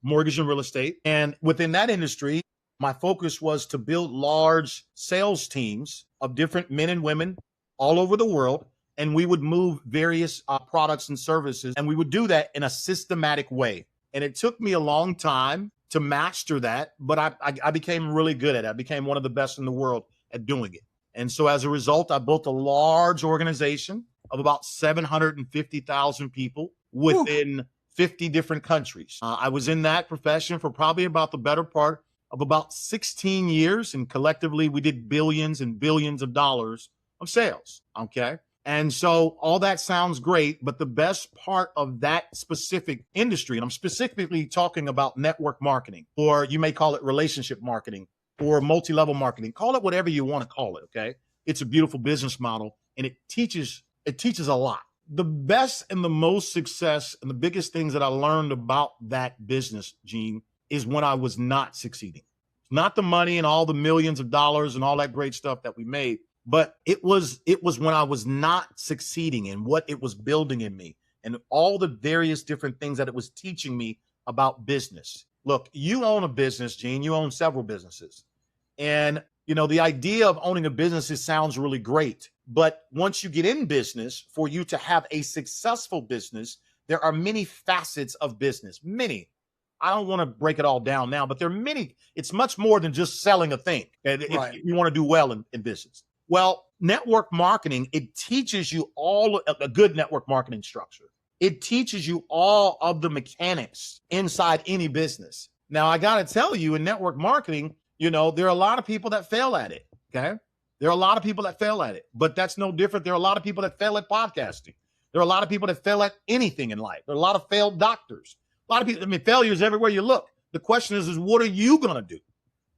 mortgage and real estate. And within that industry, my focus was to build large sales teams of different men and women all over the world. And we would move various products and services. And we would do that in a systematic way. And it took me a long time to master that, but I became really good at it. I became one of the best in the world at doing it. And so as a result, I built a large organization of about 750,000 people within 50 different countries. I was in that profession for probably about the better part of about 16 years. And collectively, we did billions and billions of dollars of sales. Okay. And so all that sounds great, but the best part of that specific industry, and I'm specifically talking about network marketing, or you may call it relationship marketing or multi-level marketing, call it whatever you want to call it. Okay. It's a beautiful business model and it teaches a lot. The best and the most success and the biggest things that I learned about that business, Gene, is when I was not succeeding. Not the money and all the millions of dollars and all that great stuff that we made, but it was when I was not succeeding and what it was building in me and all the various different things that it was teaching me about business. Look, you own a business, Gene, you own several businesses. And, the idea of owning a business, it sounds really great. But once you get in business, for you to have a successful business, there are many facets of business, many. I don't want to break it all down now, but there are many. It's much more than just selling a thing. If you want to do well in business. Well, network marketing, it teaches you all a good network marketing structure. It teaches you all of the mechanics inside any business. Now, I got to tell you, in network marketing, there are a lot of people that fail at it. Okay. There are a lot of people that fail at it, but that's no different. There are a lot of people that fail at podcasting. There are a lot of people that fail at anything in life. There are a lot of failed doctors. A lot of people, failures everywhere you look. The question is what are you going to do?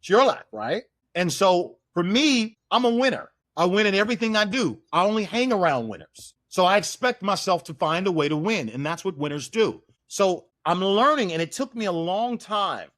It's your life, right? And so for me, I'm a winner. I win in everything I do. I only hang around winners. So I expect myself to find a way to win. And that's what winners do. So I'm learning, and it took me a long time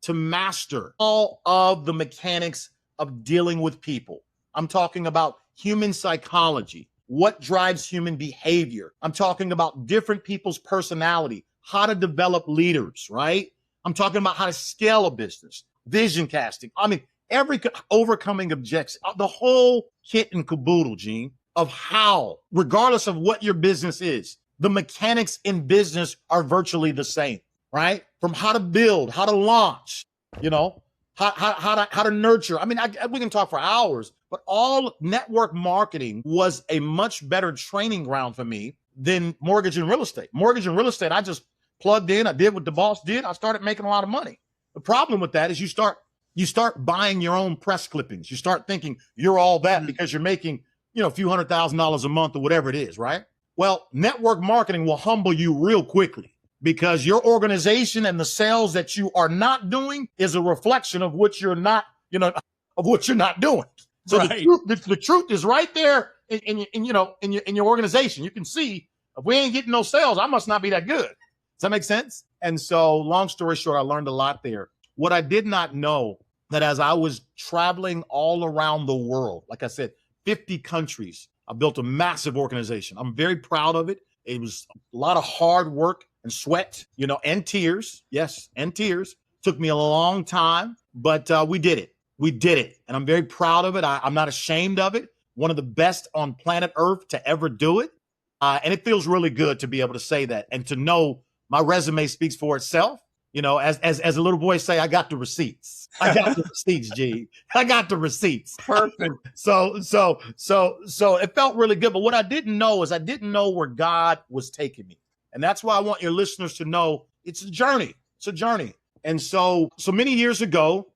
to master all of the mechanics of dealing with people. I'm talking about human psychology, what drives human behavior. I'm talking about different people's personality, how to develop leaders, right? I'm talking about how to scale a business, vision casting. I mean, every overcoming objections, the whole kit and caboodle, Gene, of how, regardless of what your business is, the mechanics in business are virtually the same, right? From how to build, how to launch, you know, how to nurture. I mean, we can talk for hours, but all network marketing was a much better training ground for me than mortgage and real estate. Mortgage and real estate, I just plugged in. I did what the boss did. I started making a lot of money. The problem with that is you start buying your own press clippings. You start thinking you're all that because you're making, a few $100,000 a month or whatever it is, right? Well, network marketing will humble you real quickly because your organization and the sales that you are not doing is a reflection of what you're not, of what you're not doing. So right. the truth is right there in your organization. You can see if we ain't getting no sales, I must not be that good. Does that make sense? And so long story short, I learned a lot there. What I did not know that as I was traveling all around the world, like I said, 50 countries, I built a massive organization. I'm very proud of it. It was a lot of hard work and sweat, and tears. Yes, and tears. Took me a long time, but we did it. We did it. And I'm very proud of it. I'm not ashamed of it. One of the best on planet Earth to ever do it. And it feels really good to be able to say that and to know my resume speaks for itself. As a little boy say, I got the receipts. I got the receipts, G. I got the receipts. Perfect. So it felt really good. But what I didn't know is I didn't know where God was taking me. And that's why I want your listeners to know it's a journey. It's a journey. And so many years ago,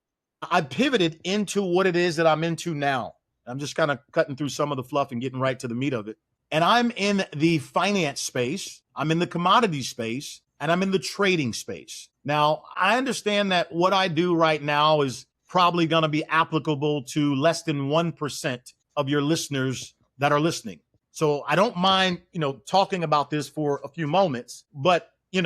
I pivoted into what it is that I'm into now. I'm just kind of cutting through some of the fluff and getting right to the meat of it. And I'm in the finance space. I'm in the commodities space. And I'm in the trading space. Now, I understand that what I do right now is probably going to be applicable to less than 1% of your listeners that are listening. So I don't mind, talking about this for a few moments, but, we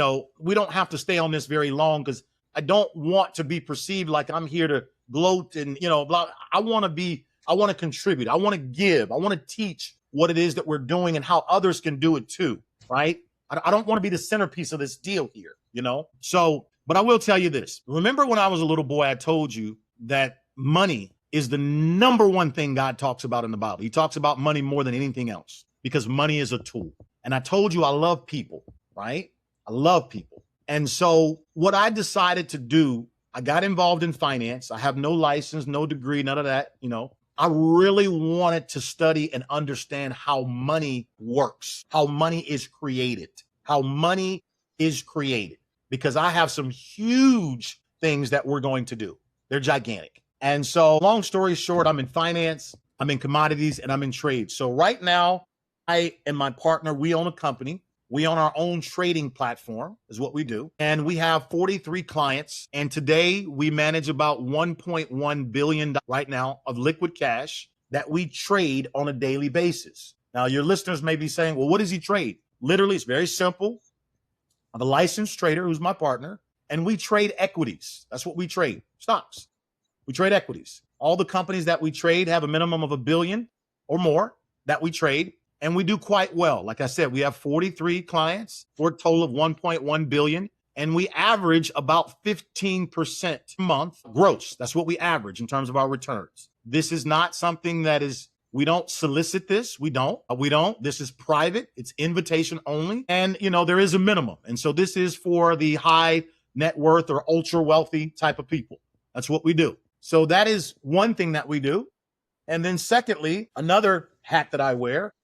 don't have to stay on this very long because I don't want to be perceived like I'm here to gloat and, blah. I want to contribute. I want to give. I want to teach what it is that we're doing and how others can do it too, right? I don't want to be the centerpiece of this deal here, but I will tell you this. Remember when I was a little boy, I told you that money is the number one thing God talks about in the Bible. He talks about money more than anything else because money is a tool. And I told you I love people, right? I love people. And so what I decided to do, I got involved in finance. I have no license, no degree, none of that, I really wanted to study and understand how money works, how money is created, because I have some huge things that we're going to do. They're gigantic. And so long story short, I'm in finance, I'm in commodities, and I'm in trade. So right now, I and my partner, we own a company. We own our own trading platform is what we do. And we have 43 clients. And today we manage about $1.1 billion right now of liquid cash that we trade on a daily basis. Now, your listeners may be saying, well, what does he trade? Literally, it's very simple. I'm a licensed trader who's my partner, and we trade equities. That's what we trade, stocks. We trade equities. All the companies that we trade have a minimum of $1 billion or more that we trade. And we do quite well. Like I said, we have 43 clients for a total of 1.1 billion. And we average about 15% a month gross. That's what we average in terms of our returns. This is not something that is, we don't solicit this. We don't. This is private. It's invitation only. And, there is a minimum. And so this is for the high net worth or ultra wealthy type of people. That's what we do. So that is one thing that we do. And then secondly, another hat that I wear,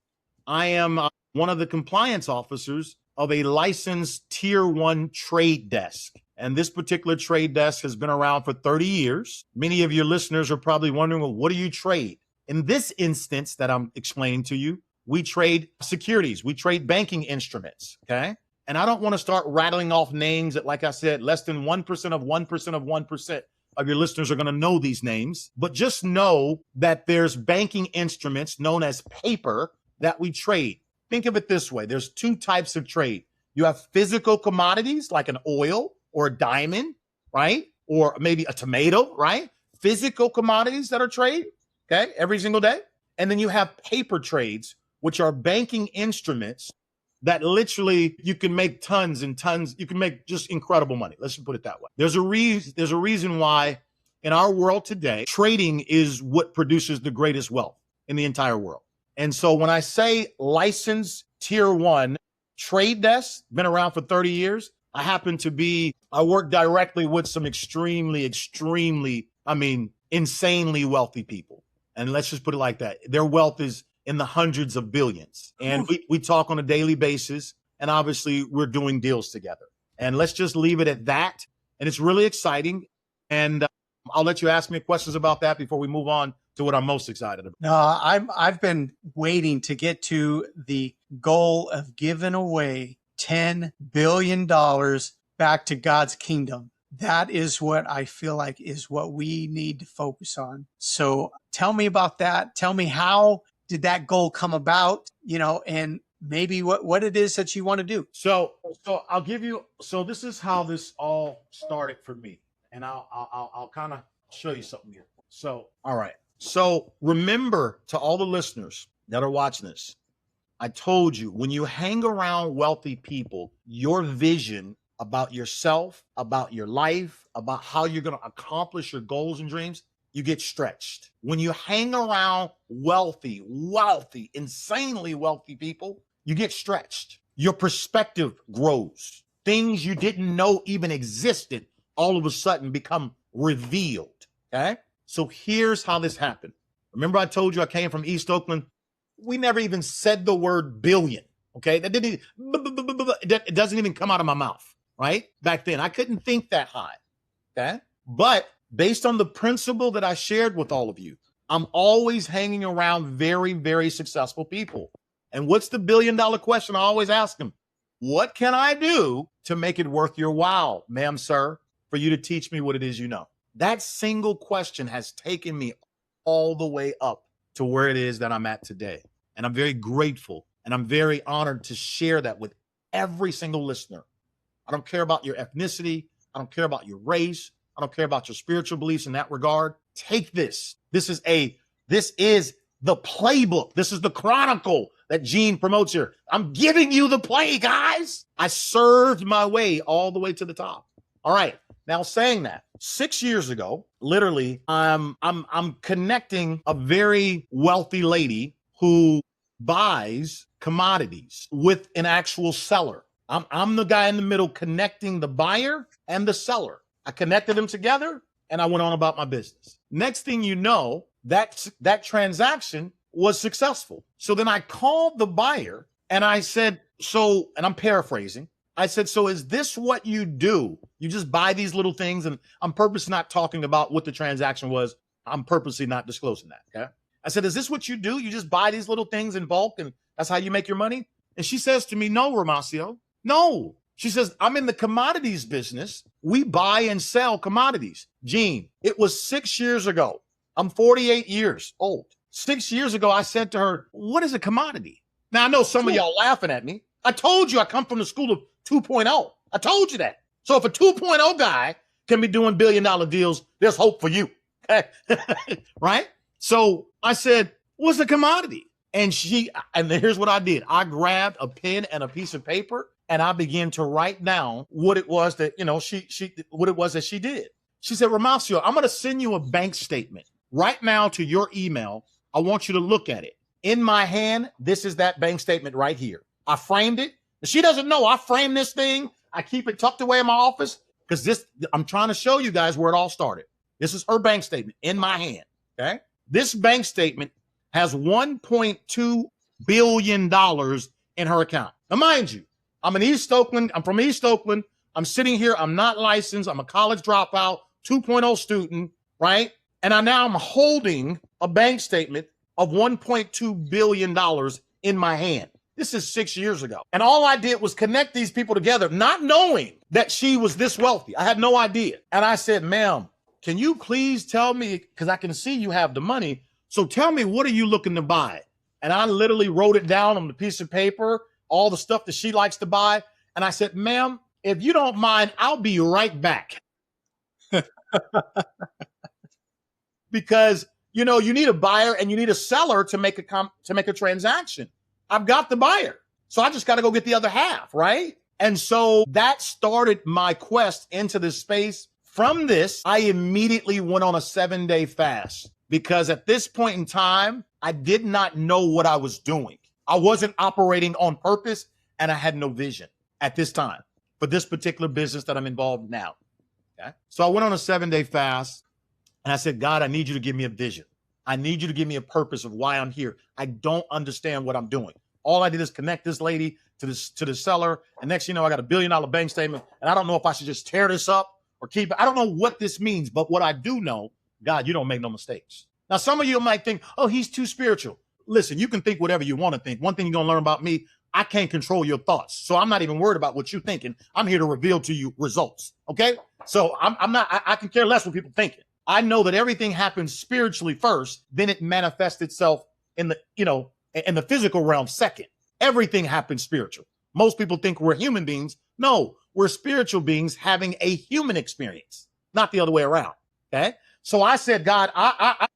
I am one of the compliance officers of a licensed tier 1 trade desk. And this particular trade desk has been around for 30 years. Many of your listeners are probably wondering, well, what do you trade? In this instance that I'm explaining to you, we trade securities. We trade banking instruments. Okay. And I don't want to start rattling off names that, like I said, less than 1% of 1% of 1% of your listeners are going to know these names. But just know that there's banking instruments known as paper that we trade. Think of it this way. There's two types of trade. You have physical commodities like an oil or a diamond, right? Or maybe a tomato, right? physical commodities that are traded, okay, every single day. And then you have paper trades, which are banking instruments that literally you can make tons and tons. You can make just incredible money. Let's just put it that way. There's a reason why in our world today, trading is what produces the greatest wealth in the entire world. And so when I say licensed tier 1 trade desk, been around for 30 years, I work directly with some extremely, insanely wealthy people. And let's just put it like that. Their wealth is in the hundreds of billions. And we talk on a daily basis. And obviously we're doing deals together. And let's just leave it at that. And it's really exciting. And I'll let you ask me questions about that before we move on to what I'm most excited about. No, I've been waiting to get to the goal of giving away $10 billion back to God's kingdom. That is what I feel like is what we need to focus on. So tell me about that. Tell me, how did that goal come about, and maybe what it is that you want to do. So I'll give you, so this is how this all started for me. And I'll kind of show you something here. So, all right. So remember, to all the listeners that are watching this, I told you, when you hang around wealthy people, your vision about yourself, about your life, about how you're going to accomplish your goals and dreams, you get stretched. When you hang around wealthy, insanely wealthy people, you get stretched. Your perspective grows. Things you didn't know even existed all of a sudden become revealed. Okay. So here's how this happened. Remember, I told you I came from East Oakland. We never even said the word billion. Okay. It doesn't even come out of my mouth. Right. Back then, I couldn't think that high. Okay. But based on the principle that I shared with all of you, I'm always hanging around very, very successful people. And what's the $1 billion question I always ask them? What can I do to make it worth your while, ma'am, sir, for you to teach me what it is you know? That single question has taken me all the way up to where it is that I'm at today. And I'm very grateful and I'm very honored to share that with every single listener. I don't care about your ethnicity. I don't care about your race. I don't care about your spiritual beliefs in that regard. Take this. This is the playbook. This is the chronicle that Gene promotes here. I'm giving you the play, guys. I served my way all the way to the top. All right. Now, saying that, 6 years ago, literally, I'm connecting a very wealthy lady who buys commodities with an actual seller. I'm the guy in the middle connecting the buyer and the seller. I connected them together and I went on about my business. Next thing you know, that transaction was successful. So then I called the buyer and I said, and I'm paraphrasing, I said, so is this what you do? You just buy these little things? And I'm purposely not talking about what the transaction was. I'm purposely not disclosing that. Okay. I said, is this what you do? You just buy these little things in bulk and that's how you make your money? And she says to me, no, Romacio, no. She says, I'm in the commodities business. We buy and sell commodities. Gene, it was 6 years ago. I'm 48 years old. 6 years ago, I said to her, what is a commodity? Now, I know some of y'all laughing at me. I told you I come from the school of 2.0. I told you that. So if a 2.0 guy can be doing $1 billion deals, there's hope for you. Okay. Right? So I said, what's a commodity? And here's what I did. I grabbed a pen and a piece of paper and I began to write down what it was that, she did. She said, Romacio, I'm going to send you a bank statement right now to your email. I want you to look at it. In my hand, this is that bank statement right here. I framed it. She doesn't know I framed this thing. I keep it tucked away in my office because I'm trying to show you guys where it all started. This is her bank statement in my hand. Okay. This bank statement has $1.2 billion in her account. Now, mind you, I'm in East Oakland. I'm from East Oakland. I'm sitting here. I'm not licensed. I'm a college dropout, 2.0 student, right? And I'm holding a bank statement of $1.2 billion in my hand. This is 6 years ago. And all I did was connect these people together, not knowing that she was this wealthy. I had no idea. And I said, ma'am, can you please tell me, because I can see you have the money. So tell me, what are you looking to buy? And I literally wrote it down on the piece of paper, all the stuff that she likes to buy. And I said, ma'am, if you don't mind, I'll be right back. because, you know, you need a buyer and you need a seller to make a transaction. I've got the buyer. So I just got to go get the other half, right? And so that started my quest into this space. From this, I immediately went on a 7-day fast because at this point in time, I did not know what I was doing. I wasn't operating on purpose and I had no vision at this time for this particular business that I'm involved in now. Okay. So I went on a 7-day fast and I said, God, I need you to give me a vision. I need you to give me a purpose of why I'm here. I don't understand what I'm doing. All I did is connect this lady to the seller. And next, you know, I got $1 billion bank statement. And I don't know if I should just tear this up or keep it. I don't know what this means, but what I do know, God, you don't make no mistakes. Now, some of you might think, oh, he's too spiritual. Listen, you can think whatever you want to think. One thing you're going to learn about me, I can't control your thoughts. So I'm not even worried about what you're thinking. I'm here to reveal to you results. Okay. So I can care less what people thinking. I know that everything happens spiritually first, then it manifests itself in the physical realm second. Everything happens spiritual. Most people think we're human beings. No, we're spiritual beings having a human experience, not the other way around. Okay. So I said, God, I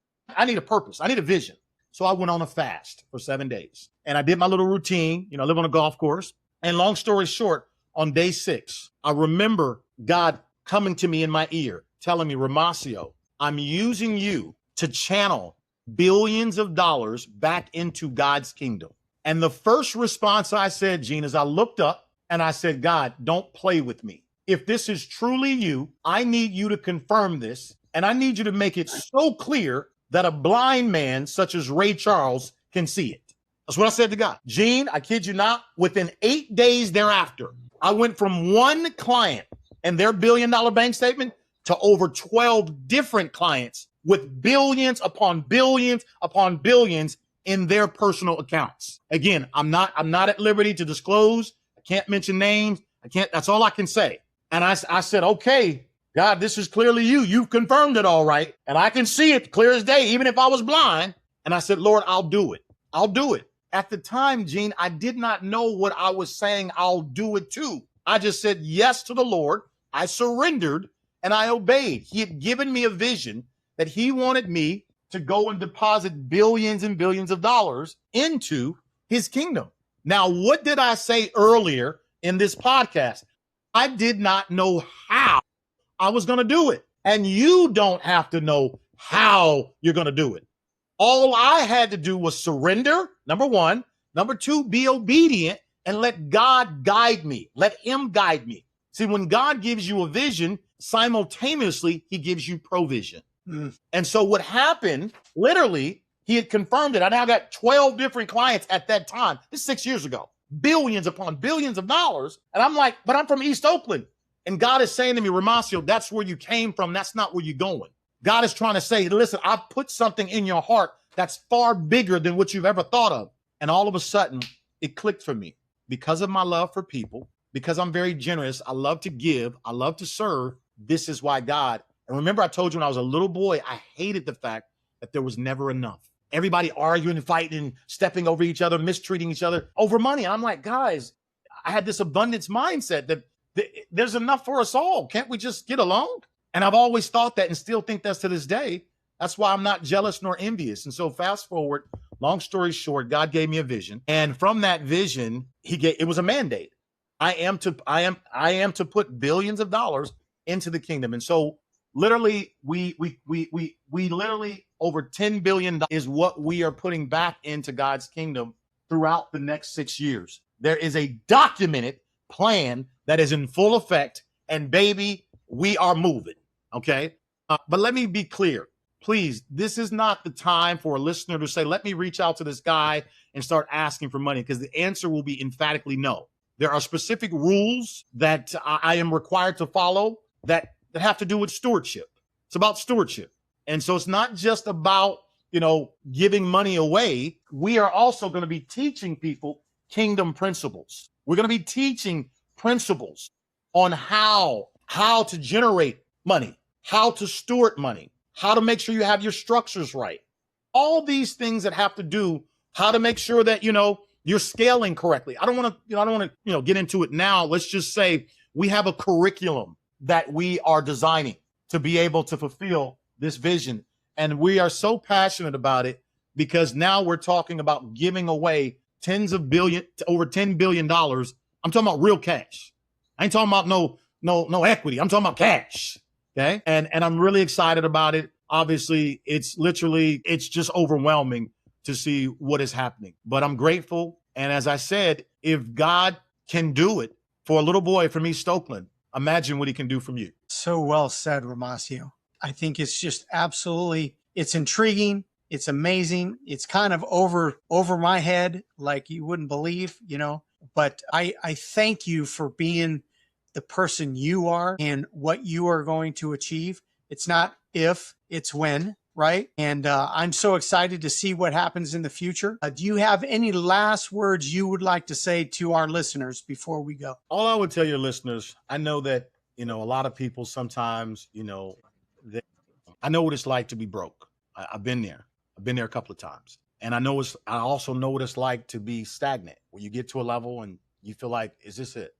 need a purpose. I need a vision. So I went on a fast for 7 days and I did my little routine. You know, I live on a golf course. And long story short, on day 6, I remember God coming to me in my ear, telling me, Romacio, I'm using you to channel billions of dollars back into God's kingdom. And the first response I said, Gene, is I looked up and I said, God, don't play with me. If this is truly you, I need you to confirm this. And I need you to make it so clear that a blind man such as Ray Charles can see it. That's what I said to God. Gene, I kid you not, within 8 days thereafter, I went from one client and their $1 billion bank statement to over 12 different clients with billions upon billions upon billions in their personal accounts. Again, I'm not at liberty to disclose. I can't mention names. That's all I can say. And I said, okay, God, this is clearly you. You've confirmed it all right. And I can see it clear as day, even if I was blind. And I said, Lord, I'll do it. I'll do it. At the time, Gene, I did not know what I was saying I'll do it to. I just said yes to the Lord. I surrendered and I obeyed. He had given me a vision that he wanted me to go and deposit billions and billions of dollars into his kingdom. Now, what did I say earlier in this podcast? I did not know how I was going to do it. And you don't have to know how you're going to do it. All I had to do was surrender, number one. Number two, be obedient and let God guide me. Let him guide me. See, when God gives you a vision, simultaneously, he gives you provision. And so what happened, literally, he had confirmed it. I now got 12 different clients at that time. This is 6 years ago. Billions upon billions of dollars. And I'm like, but I'm from East Oakland. And God is saying to me, Romacio, that's where you came from. That's not where you're going. God is trying to say, listen, I've put something in your heart that's far bigger than what you've ever thought of. And all of a sudden, it clicked for me because of my love for people, because I'm very generous. I love to give. I love to serve. This is why God. And remember, I told you when I was a little boy, I hated the fact that there was never enough. Everybody arguing, fighting, stepping over each other, mistreating each other over money. And I'm like, guys, I had this abundance mindset that there's enough for us all. Can't we just get along? And I've always thought that and still think that's to this day. That's why I'm not jealous nor envious. And so fast forward, long story short, God gave me a vision. And from that vision, it was a mandate. I am to put billions of dollars into the kingdom. And so literally, we literally over $10 billion is what we are putting back into God's kingdom throughout the next 6 years. There is a documented plan that is in full effect, and baby, we are moving. Okay. But let me be clear, please. This is not the time for a listener to say, let me reach out to this guy and start asking for money, because the answer will be emphatically no. There are specific rules that I am required to follow that have to do with stewardship. It's about stewardship. And so it's not just about, giving money away. We are also going to be teaching people kingdom principles. We're going to be teaching principles on how to generate money, how to steward money, how to make sure you have your structures right. All these things that have to do, how to make sure that, you're scaling correctly. I don't want to, get into it now. Let's just say we have a curriculum that we are designing to be able to fulfill this vision. And we are so passionate about it because now we're talking about giving away over $10 billion. I'm talking about real cash. I ain't talking about no equity. I'm talking about cash. Okay. And I'm really excited about it. Obviously, it's just overwhelming to see what is happening. But I'm grateful. And as I said, if God can do it for a little boy from East Oakland, imagine what he can do from you. So well said, Romacio. I think it's just it's intriguing. It's amazing. It's kind of over my head, like you wouldn't believe, but I thank you for being the person you are and what you are going to achieve. It's not if, it's when, right? And I'm so excited to see what happens in the future. Do you have any last words you would like to say to our listeners before we go? All I would tell your listeners, I know that, a lot of people sometimes, I know what it's like to be broke. I've been there. I've been there a couple of times. And I also know what it's like to be stagnant, where you get to a level and you feel like, is this it?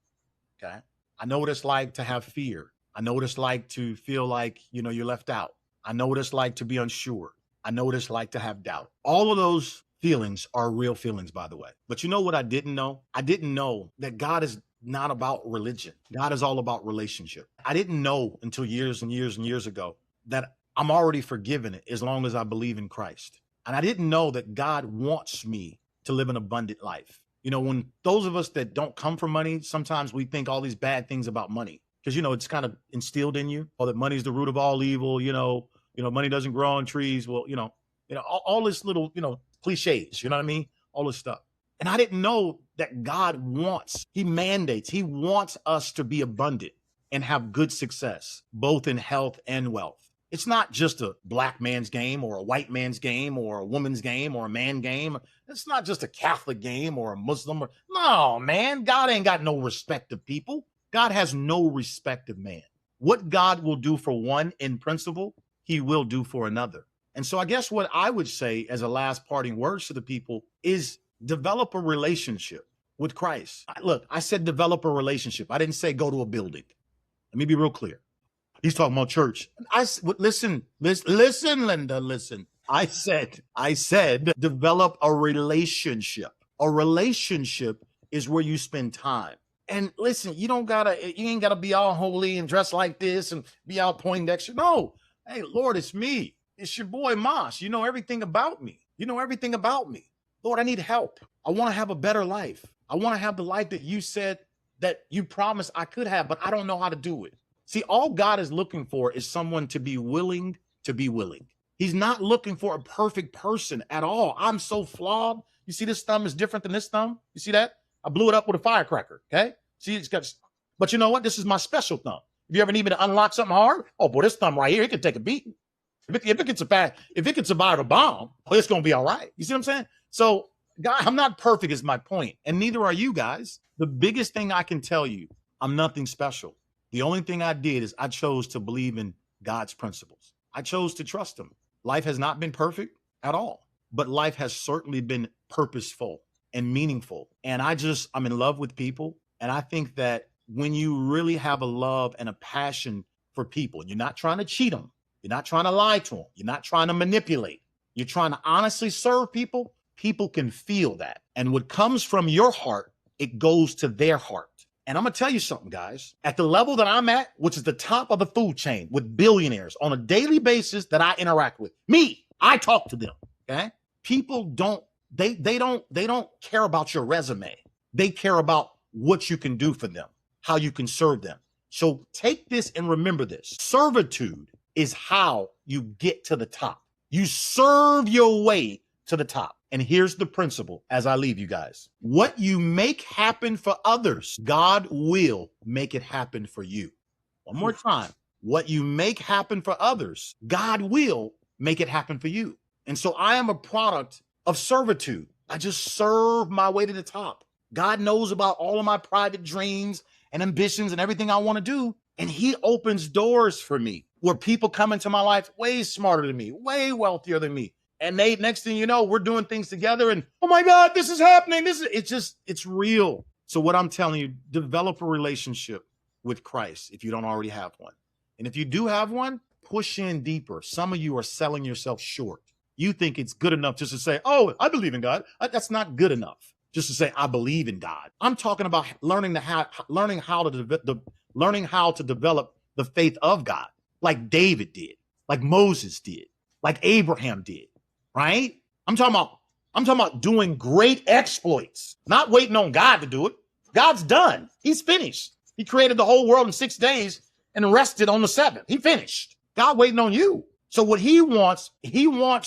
Okay. I know what it's like to have fear. I know what it's like to feel like, you're left out. I know what it's like to be unsure. I know what it's like to have doubt. All of those feelings are real feelings, by the way. But you know what I didn't know? I didn't know that God is not about religion. God is all about relationship. I didn't know until years and years and years ago that I'm already forgiven as long as I believe in Christ. And I didn't know that God wants me to live an abundant life. When those of us that don't come from money, sometimes we think all these bad things about money because, it's kind of instilled in you, that money is the root of all evil, money doesn't grow on trees. Well, all this little, cliches, you know what I mean? All this stuff. And I didn't know that God he mandates, he wants us to be abundant and have good success, both in health and wealth. It's not just a black man's game or a white man's game or a woman's game or a man game. It's not just a Catholic game or a Muslim. No, man, God ain't got no respect of people. God has no respect of man. What God will do for one in principle, he will do for another. And so I guess what I would say as a last parting words to the people is develop a relationship with Christ. Look, I said develop a relationship. I didn't say go to a building. Let me be real clear. He's talking about church. Listen, Linda, listen. I said develop a relationship. A relationship is where you spend time. And listen, you ain't gotta be all holy and dress like this and be all Poindexter. No. Hey, Lord, it's me. It's your boy Moss. You know everything about me. Lord, I need help. I want to have a better life. I want to have the life that you said that you promised I could have, but I don't know how to do it. See, all God is looking for is someone to be willing to be willing. He's not looking for a perfect person at all. I'm so flawed. You see, this thumb is different than this thumb. You see that? I blew it up with a firecracker. Okay. See, but you know what? This is my special thumb. If you ever need me to unlock something hard, oh boy, this thumb right here, it can take a beating. If it can survive a bomb, it's going to be all right. You see what I'm saying? So, God, I'm not perfect is my point, and neither are you guys. The biggest thing I can tell you, I'm nothing special. The only thing I did is I chose to believe in God's principles. I chose to trust him. Life has not been perfect at all, but life has certainly been purposeful and meaningful. And I'm in love with people. And I think that when you really have a love and a passion for people, you're not trying to cheat them. You're not trying to lie to them. You're not trying to manipulate. You're trying to honestly serve people. People can feel that. And what comes from your heart, it goes to their heart. And I'm going to tell you something, guys. At the level that I'm at, which is the top of the food chain with billionaires on a daily basis that I interact with, I talk to them. Okay. People don't care about your resume. They care about what you can do for them, how you can serve them. So take this and remember this. Servitude is how you get to the top. You serve your way to the top. And here's the principle as I leave you guys. What you make happen for others, God will make it happen for you. One more time. What you make happen for others, God will make it happen for you. And so I am a product of servitude. I just serve my way to the top. God knows about all of my private dreams and ambitions and everything I want to do. And he opens doors for me where people come into my life way smarter than me, way wealthier than me. And next thing you know, we're doing things together and, oh my God, this is happening. It's real. So what I'm telling you, develop a relationship with Christ if you don't already have one. And if you do have one, push in deeper. Some of you are selling yourself short. You think it's good enough just to say, oh, I believe in God. That's not good enough. Just to say, I believe in God. I'm talking about learning how to develop the faith of God, like David did, like Moses did, like Abraham did, right? I'm talking about doing great exploits, not waiting on God to do it. God's done. He's finished. He created the whole world in 6 days and rested on the 7th. He finished. God waiting on you. So what he wants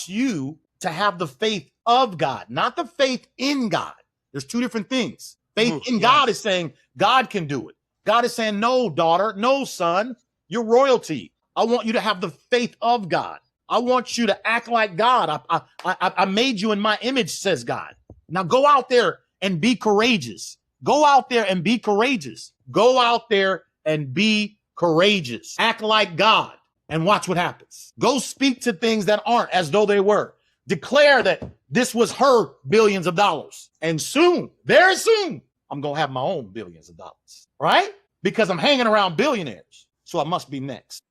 you to have the faith of God, not the faith in God. There's 2 different things. Faith in God is saying God can do it. God is saying, no, daughter, no, son, you're royalty. I want you to have the faith of God. I want you to act like God. I made you in my image, says God. Now go out there and be courageous. Go out there and be courageous. Go out there and be courageous. Act like God and watch what happens. Go speak to things that aren't as though they were. Declare that this was her billions of dollars. And soon, very soon, I'm going to have my own billions of dollars, right? Because I'm hanging around billionaires. So I must be next.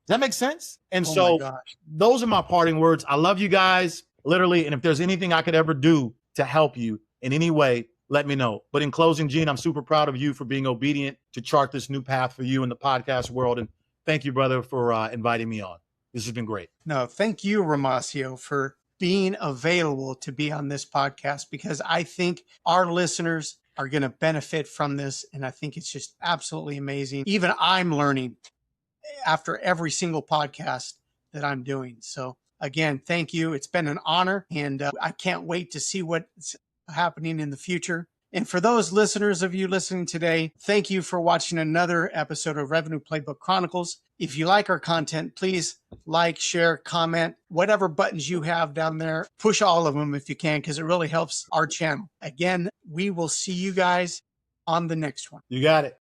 Does that make sense? And those are my parting words. I love you guys, literally. And if there's anything I could ever do to help you in any way, let me know. But in closing, Gene, I'm super proud of you for being obedient to chart this new path for you in the podcast world. And thank you, brother, for inviting me on. This has been great. No, thank you, Romacio, for being available to be on this podcast, because I think our listeners are going to benefit from this. And I think it's just absolutely amazing. Even I'm learning after every single podcast that I'm doing. So again, thank you. It's been an honor, and I can't wait to see what's happening in the future. And for those listeners of you listening today, thank you for watching another episode of Revenue Playbook Chronicles. If you like our content, please like, share, comment, whatever buttons you have down there, push all of them if you can, because it really helps our channel. Again, we will see you guys on the next one. You got it.